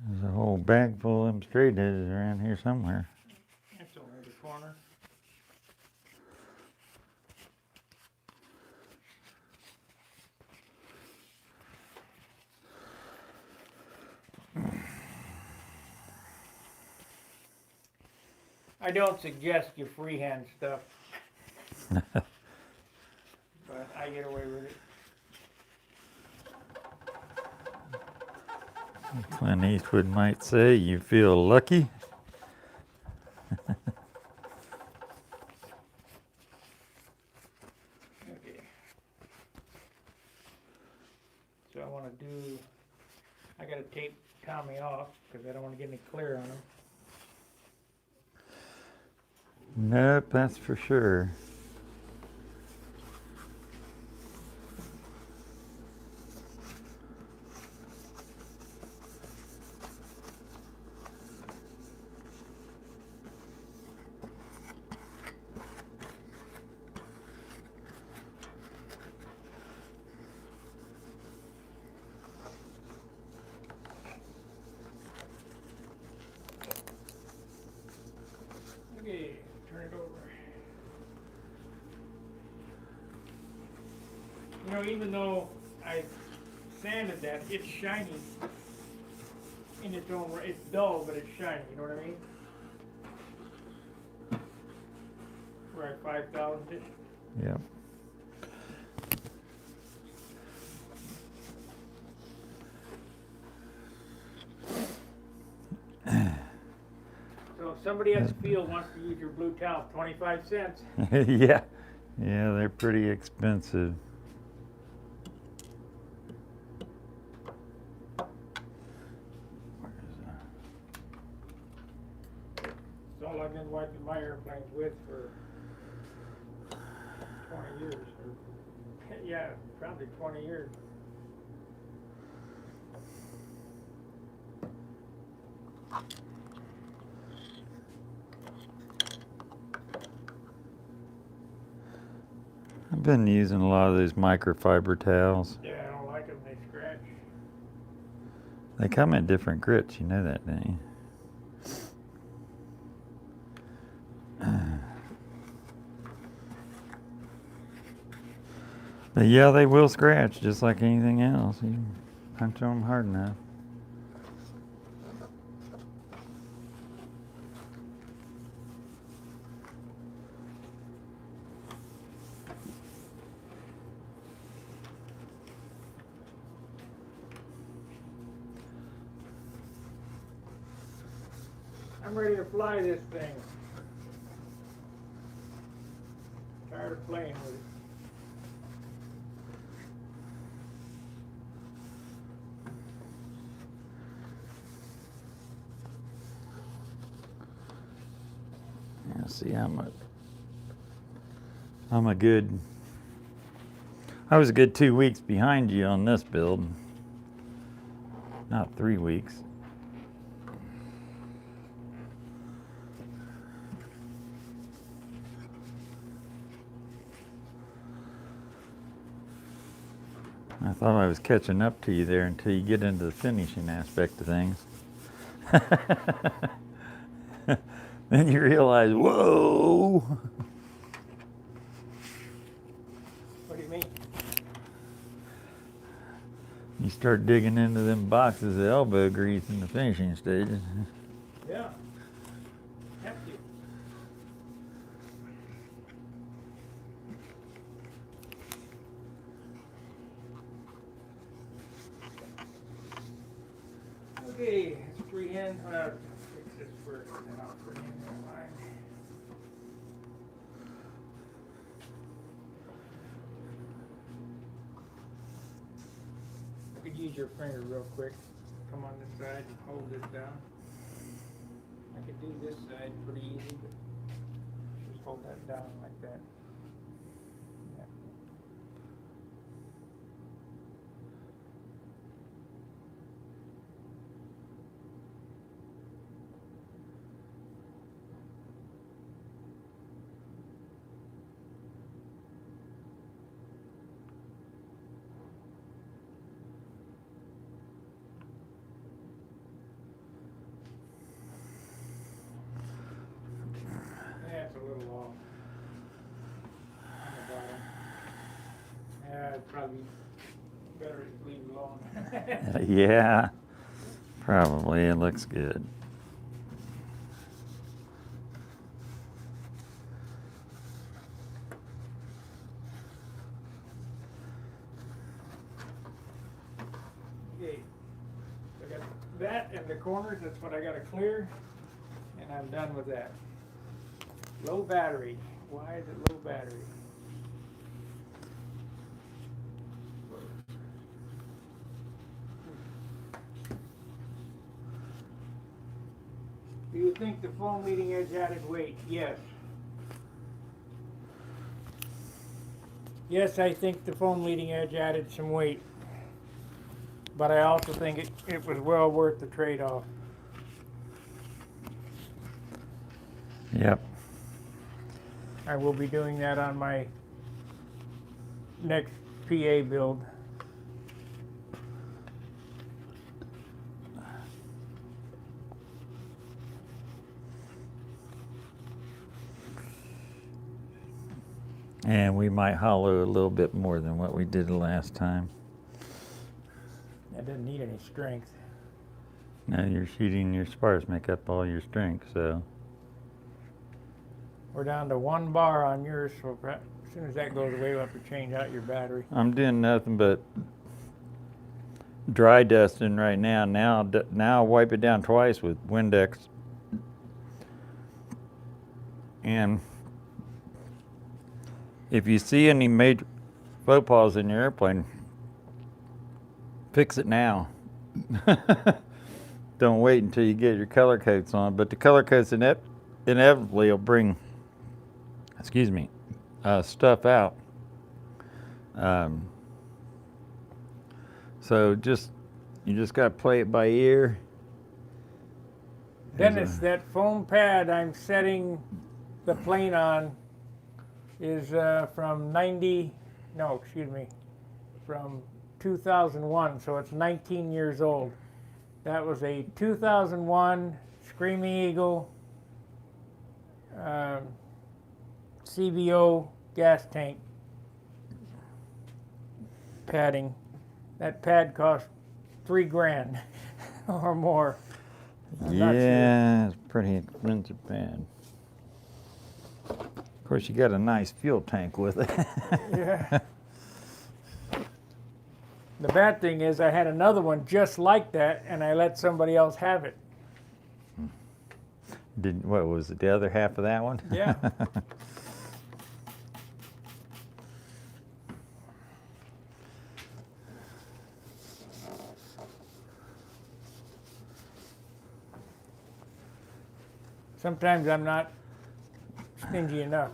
There's a whole bag full of them straight edges around here somewhere. That's over the corner. I don't suggest you freehand stuff, but I get away with it. Clint Eastwood might say, "You feel lucky." Okay. So I want to do, I got to tape Tommy off because I don't want to get any clear on him. Nope, that's for sure. Okay, turn it over. You know, even though I sanded that, it's shiny in its own right. It's dull, but it's shiny, you know what I mean? We're at 5,000-ish. Yep. So if somebody at the field wants to use your blue towel, 25 cents. Yeah. Yeah, they're pretty expensive. It's all I've been wiping my airplanes with for 20 years. Or, yeah, probably 20 years. I've been using a lot of those microfiber towels. Yeah, I don't like them. They scratch. They come in different grits, you know that, don't you? But yeah, they will scratch just like anything else. You punch on them hard enough. I'm ready to fly this thing. Tired of playing with it. Yeah, see, I was a good 2 weeks behind you on this build. Not 3 weeks. I thought I was catching up to you there until you get into the finishing aspect of things. Then you realize, whoa. What do you mean? You start digging into them boxes of elbow grease in the finishing stages. Yeah. Have to. Okay, let's freehand. Fix this first, and then I'll freehand that line. You could use your finger real quick. Come on this side and hold this down. I could do this side pretty easy, but just hold that down like that. Yeah. That's a little off on the bottom. Yeah, it's probably better to leave it alone. Yeah, probably. It looks good. Okay, so I got that and the corners, that's what I gotta clear, and I'm done with that. Low battery. Why is it low battery? Do you think the foam leading edge added weight? Yes. Yes, I think the foam leading edge added some weight. But I also think it was well worth the trade-off. Yep. I will be doing that on my next PA build. And we might hollow a little bit more than what we did the last time. That doesn't need any strength. Now you're shooting your spars make up all your strength, so. We're down to 1 bar on yours, so as soon as that goes away, we'll have to change out your battery. I'm doing nothing but dry dusting right now. Now I'll wipe it down twice with Windex. And if you see any major faux pas in your airplane, fix it now. Don't wait until you get your color coats on. But the color coats inevitably will bring, stuff out. So you just got to play it by ear. Dennis, that foam pad I'm setting the plane on is from 2001, so it's 19 years old. That was a 2001 Screaming Eagle CVO gas tank padding. That pad cost $3,000 or more. Yeah, it's a pretty expensive pad. Of course, you got a nice fuel tank with it. Yeah. The bad thing is I had another one just like that, and I let somebody else have it. What was it, the other half of that one? Yeah. Sometimes I'm not stingy enough.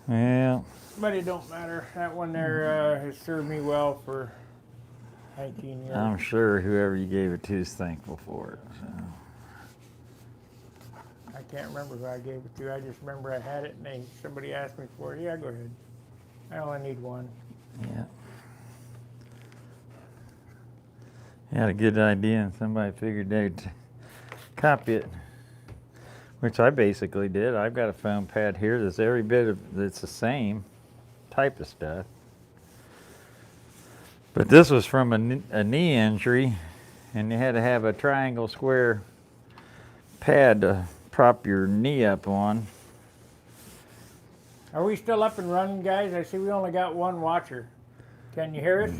Yeah. But it don't matter. That one there has served me well for 19 years. I'm sure whoever you gave it to is thankful for it. So. I can't remember who I gave it to. I just remember I had it and somebody asked me for it. Yeah, go ahead. I only need one. Yeah. Had a good idea and somebody figured they'd copy it, which I basically did. I've got a foam pad here that's every bit of, it's the same type of stuff. But this was from a knee injury, and you had to have a triangle square pad to prop your knee up on. Are we still up and running, guys? I see we only got one watcher. Can you hear us?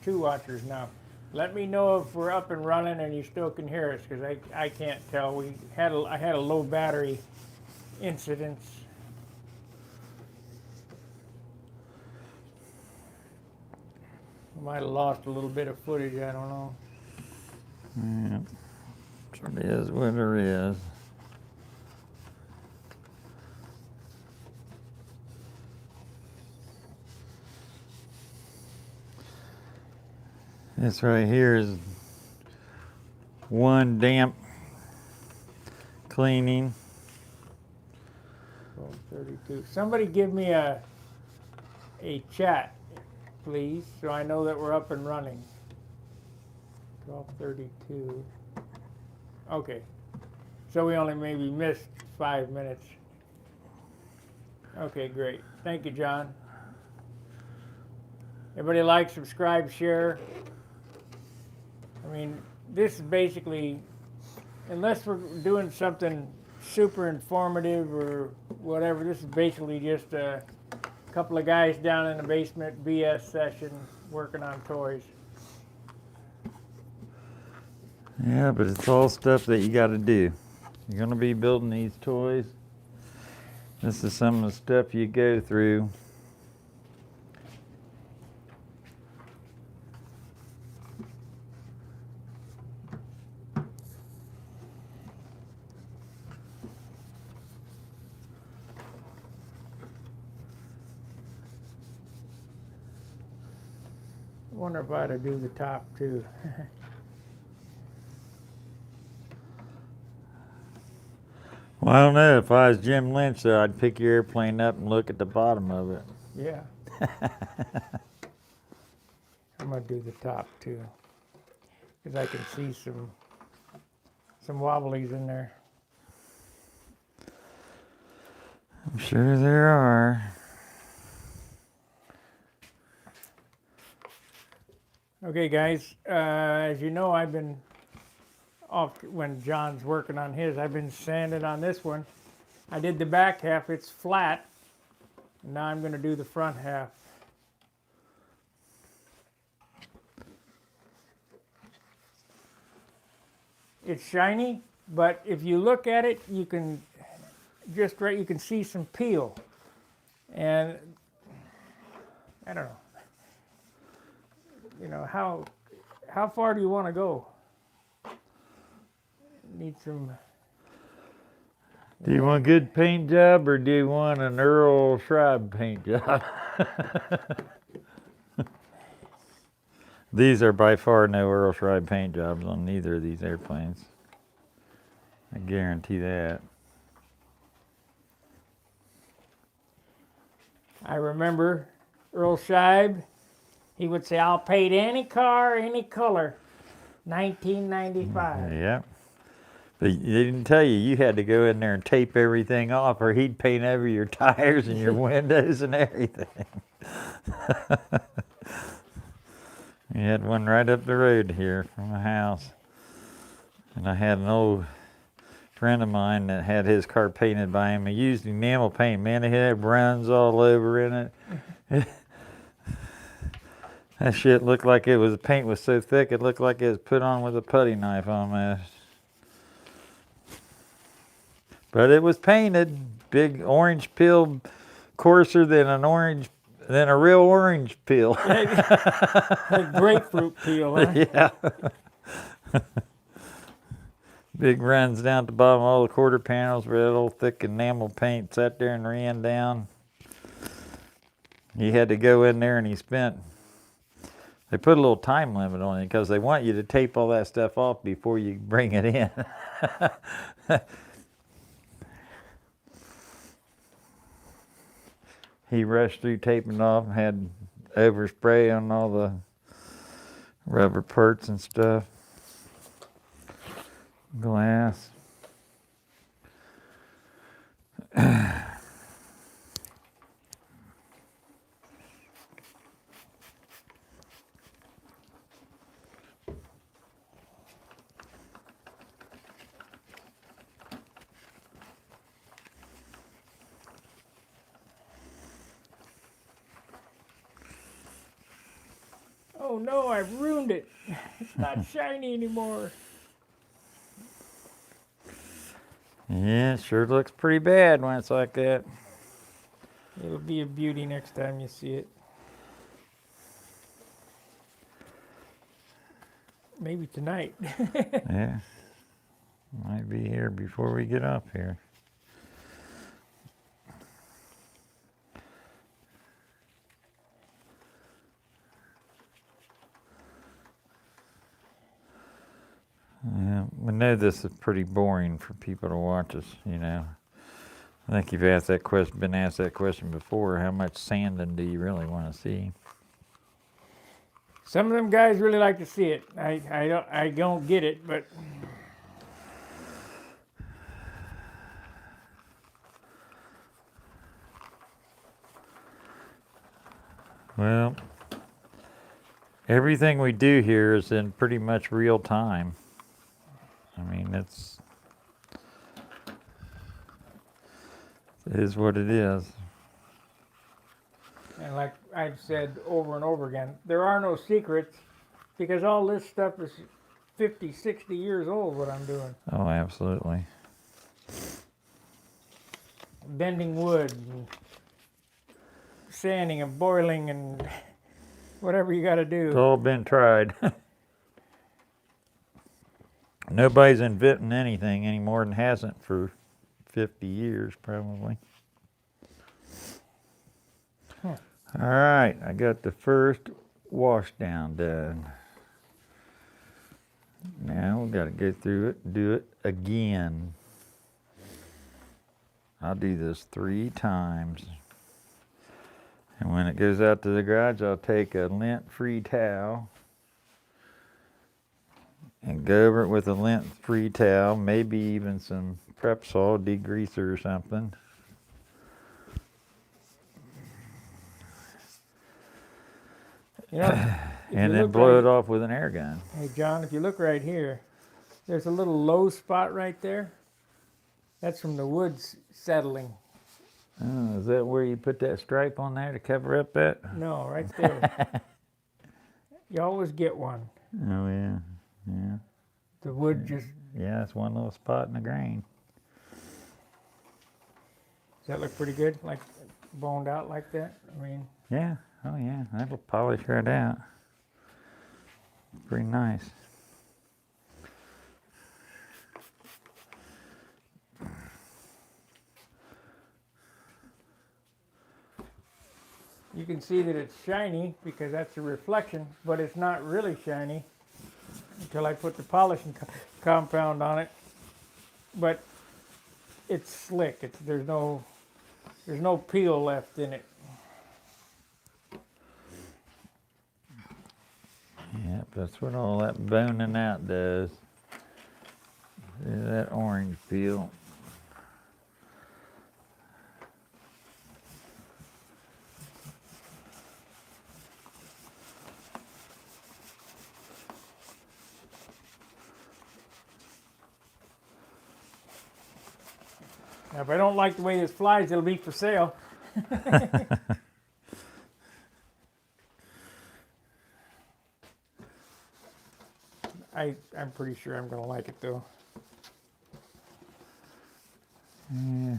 Two watchers now. Let me know if we're up and running and you still can hear us, because I can't tell. I had a low battery incident. Might have lost a little bit of footage, I don't know. Yeah, it is what it is. This right here is one damp cleaning. 12:32. Somebody give me a chat, please, so I know that we're up and running. 12:32. Okay. So we only maybe missed 5 minutes. Okay, great. Thank you, John. Everybody like, subscribe, share. I mean, this is basically, unless we're doing something super informative or whatever, this is basically just a couple of guys down in the basement BS session working on toys. Yeah, but it's all stuff that you got to do. You're going to be building these toys. This is some of the stuff you go through. I wonder if I ought to do the top too. Well, I don't know. If I was Jim Lynch, though, I'd pick your airplane up and look at the bottom of it. Yeah. I'm gonna do the top too, because I can see some wobblies in there. I'm sure there are. Okay, guys. As you know, I've been off when John's working on his. I've been sanding on this one. I did the back half. It's flat. And now I'm going to do the front half. It's shiny, but if you look at it, you can you can see some peel. And I don't know. You know, how far do you want to go? Need some. Do you want a good paint job or do you want an Earl Schreiber paint job? These are by far no Earl Schreiber paint jobs on neither of these airplanes. I guarantee that. I remember Earl Scheib. He would say, "I'll paint any car, any color." 1995. Yeah. But they didn't tell you you had to go in there and tape everything off, or he'd paint over your tires and your windows and everything. We had one right up the road here from the house. And I had an old friend of mine that had his car painted by him. He used enamel paint. Man, it had runs all over in it. That shit looked like it was, the paint was so thick it looked like it was put on with a putty knife almost. But it was painted. Big orange peel, coarser than a real orange peel. Like grapefruit peel, huh? Yeah. Big runs down at the bottom of all the quarter panels where that old thick enamel paint sat there and ran down. He had to go in there and they put a little time limit on it because they want you to tape all that stuff off before you bring it in. he rushed through taping it off, had overspray on all the rubber parts and stuff. Glass. Oh no, I've ruined it. It's not shiny anymore. Yeah, it sure looks pretty bad when it's like that. It'll be a beauty next time you see it. Maybe tonight. Yeah. Might be here before we get up here. Yeah, we know this is pretty boring for people to watch us, you know. I think you've asked that question, been asked that question before. How much sanding do you really want to see? Some of them guys really like to see it. I don't get it, but Well, everything we do here is in pretty much real time. I mean, it is what it is. and like I've said over and over again, there are no secrets because all this stuff is 50, 60 years old, what I'm doing. Oh, absolutely. Bending wood, and sanding and boiling and whatever you got to It's do. all been tried. Nobody's inventing anything any more than hasn't for 50 years, probably. Huh. All right, I got the first wash down done. Now we got to go through it and do it again. I'll do this 3 times. And when it goes out to the garage, I'll take a lint-free towel and go over it with a lint-free towel, maybe even some prep sol, degreaser or something. You know, if And you then look blow right- it off with an air gun. Hey John, if you look right here, there's a little low spot right there. That's from the woods settling. Oh, is that where you put that stripe on there to cover up that? No, right there. You always get one. Oh, yeah. Yeah. The wood just, Yeah, it's one little spot in the grain. does that look pretty good? Like boned out like that? I mean, Yeah. Oh, yeah. That'll polish right out. Pretty nice. you can see that it's shiny because that's a reflection, but it's not really shiny until I put the polishing compound on it. But it's slick. There's no peel left in it. Yep, that's what all that boning out does. See that orange peel. Now, if I don't like the way this flies, it'll be for sale. I'm pretty sure I'm gonna like it though. Yeah.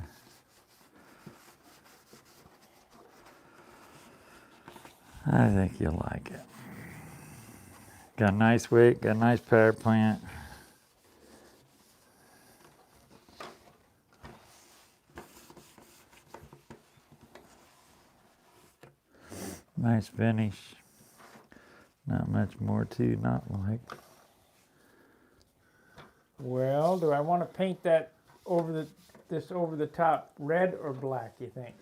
I think you'll like it. Got a nice wick, got a nice power plant. Nice finish. Not much more to not like. Well, do I want to paint that over the top red or black? You think?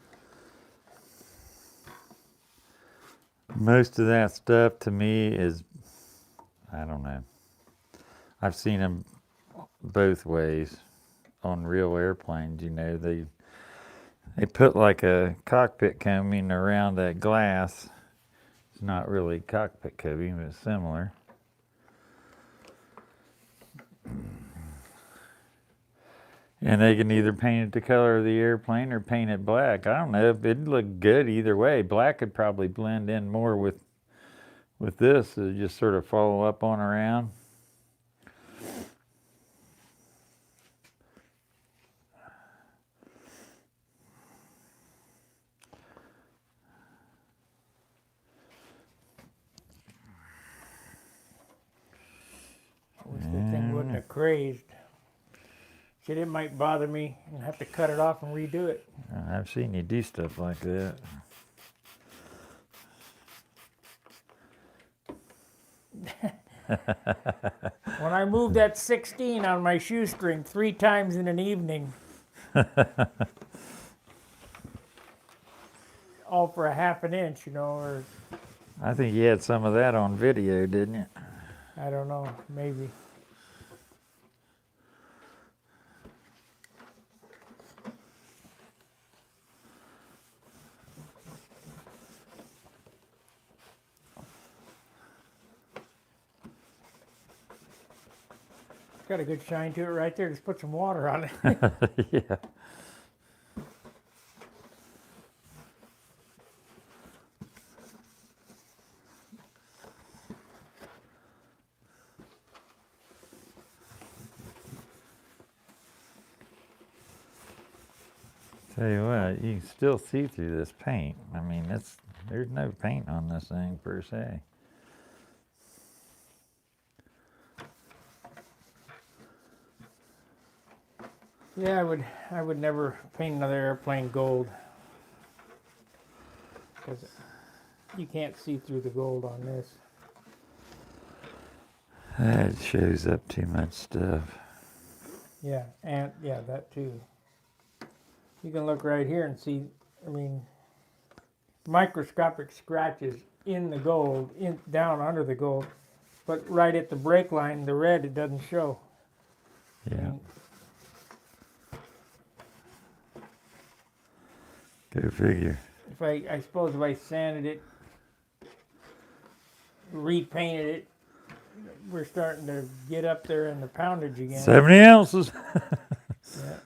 Most of that stuff to me is, I don't know. I've seen them both ways on real airplanes. You know, they put like a cockpit coating around that glass. It's not really cockpit coating, but it's similar. And they can either paint it the color of the airplane or paint it black. I don't know. It'd look good either way. Black could probably blend in more with this. Just sort of follow up on around. I wish the thing wouldn't have crazed. Said it might bother me and have to cut it off and redo it. I've seen you do stuff like that. When I moved that 16 on my shoestring 3 times in an evening, all for a half an inch, you know, or I think you had some of that on video, didn't you? I don't know, maybe. Got a good shine to it right there. Just put some water on it. Yeah. Tell you what, you can still see through this paint. I mean, there's no paint on this thing per se. Yeah, I would never paint another airplane gold, because you can't see through the gold on this. That shows up too much stuff. Yeah, and yeah, that too. You can look right here and see, I mean, microscopic scratches in the gold, down under the gold, but right at the brake line, the red, it doesn't show. Yeah. I mean, Go figure. if I suppose if I sanded it, repainted it, we're starting to get up there in the poundage again. 70 ounces. Yeah.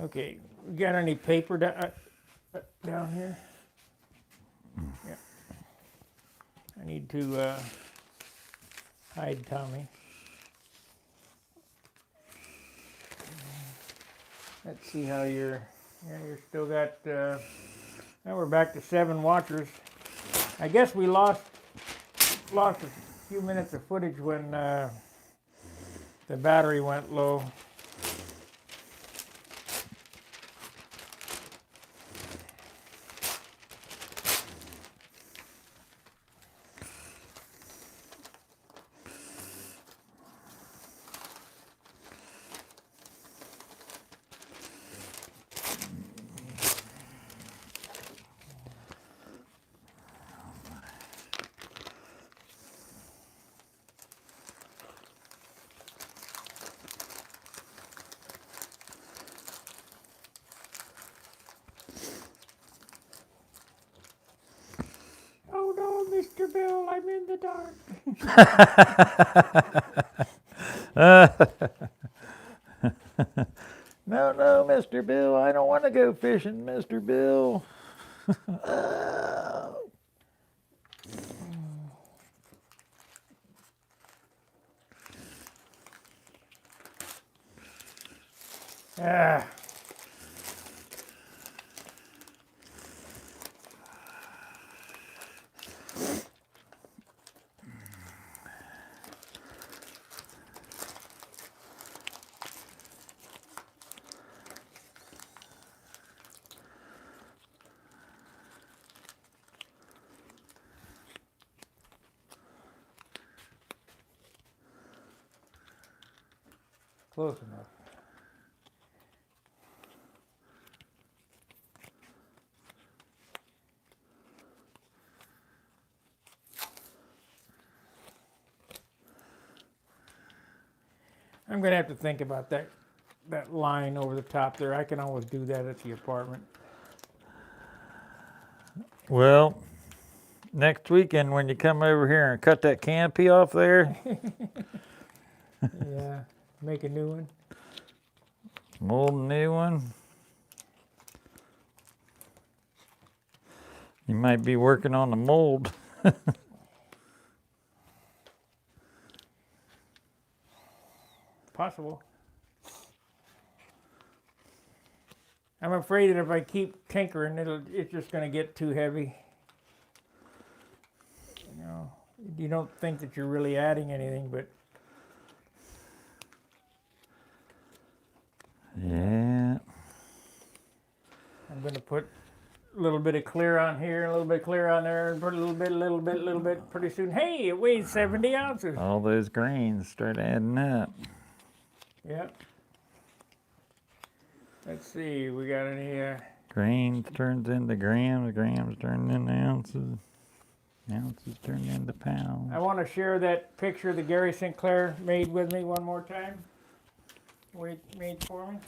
Okay, we got any paper down here? Yeah. I need to hide Tommy. Let's see how you're still got, now we're back to 7 watchers. I guess we lost a few minutes of footage when the battery went low. Oh no, Mr. Bill, I'm in the dark. No, Mr. Bill, I don't want to go fishing, Mr. Bill. Ah. Close enough. I'm gonna have to think about that line over the top there. I can always do that at the apartment. Well, next weekend when you come over here and cut that canopy off there, Yeah, make a new one. mold a new one. You might be working on the mold. Possible. I'm afraid that if I keep tinkering, it's just going to get too heavy. You know, you don't think that you're really adding anything, but Yeah. I'm going to put a little bit of clear on here, a little bit of clear on there, and put a little bit. Pretty soon, hey, it weighs 70 ounces. All those grains start adding up. Yep. Let's see, we got any... Grains turns into grams, grams turn into ounces, ounces turn into pounds. I want to share that picture that Gary Sinclair made with me one more time. What he made for me.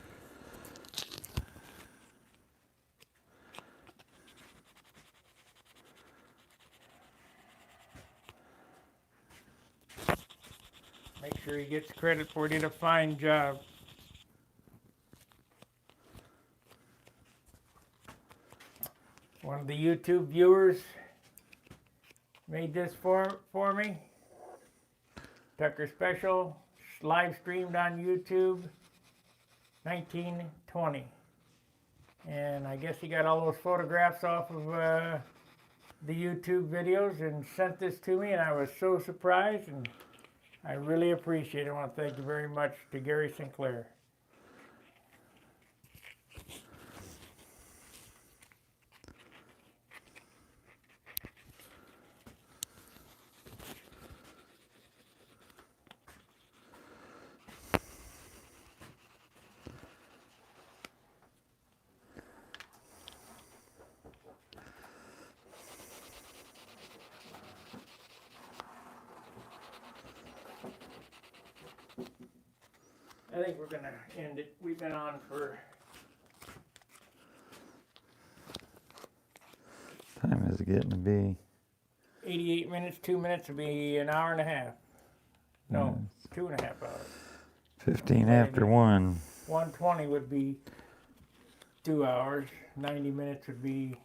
Make sure he gets credit for it. He did a fine job. One of the YouTube viewers made this for me. Tucker Special, live streamed on YouTube, 1920. And I guess he got all those photographs off of the YouTube videos and sent this to me, and I was so surprised, and I really appreciate it. I want to thank you very much to Gary Sinclair. I think we're going to end it. We've been on for... Time is it getting to be? 88 minutes, 2 minutes would be an hour and a half. No, 2.5 hours. 15 after 1. 120 would be 2 hours. 90 minutes would be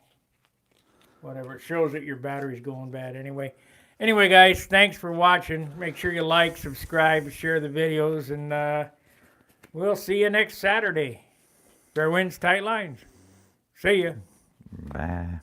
whatever. It shows that your battery's going bad anyway. Anyway, guys, thanks for watching. Make sure you like, subscribe, share the videos, and we'll see you next Saturday. Fair winds, tight lines. See ya. Bye.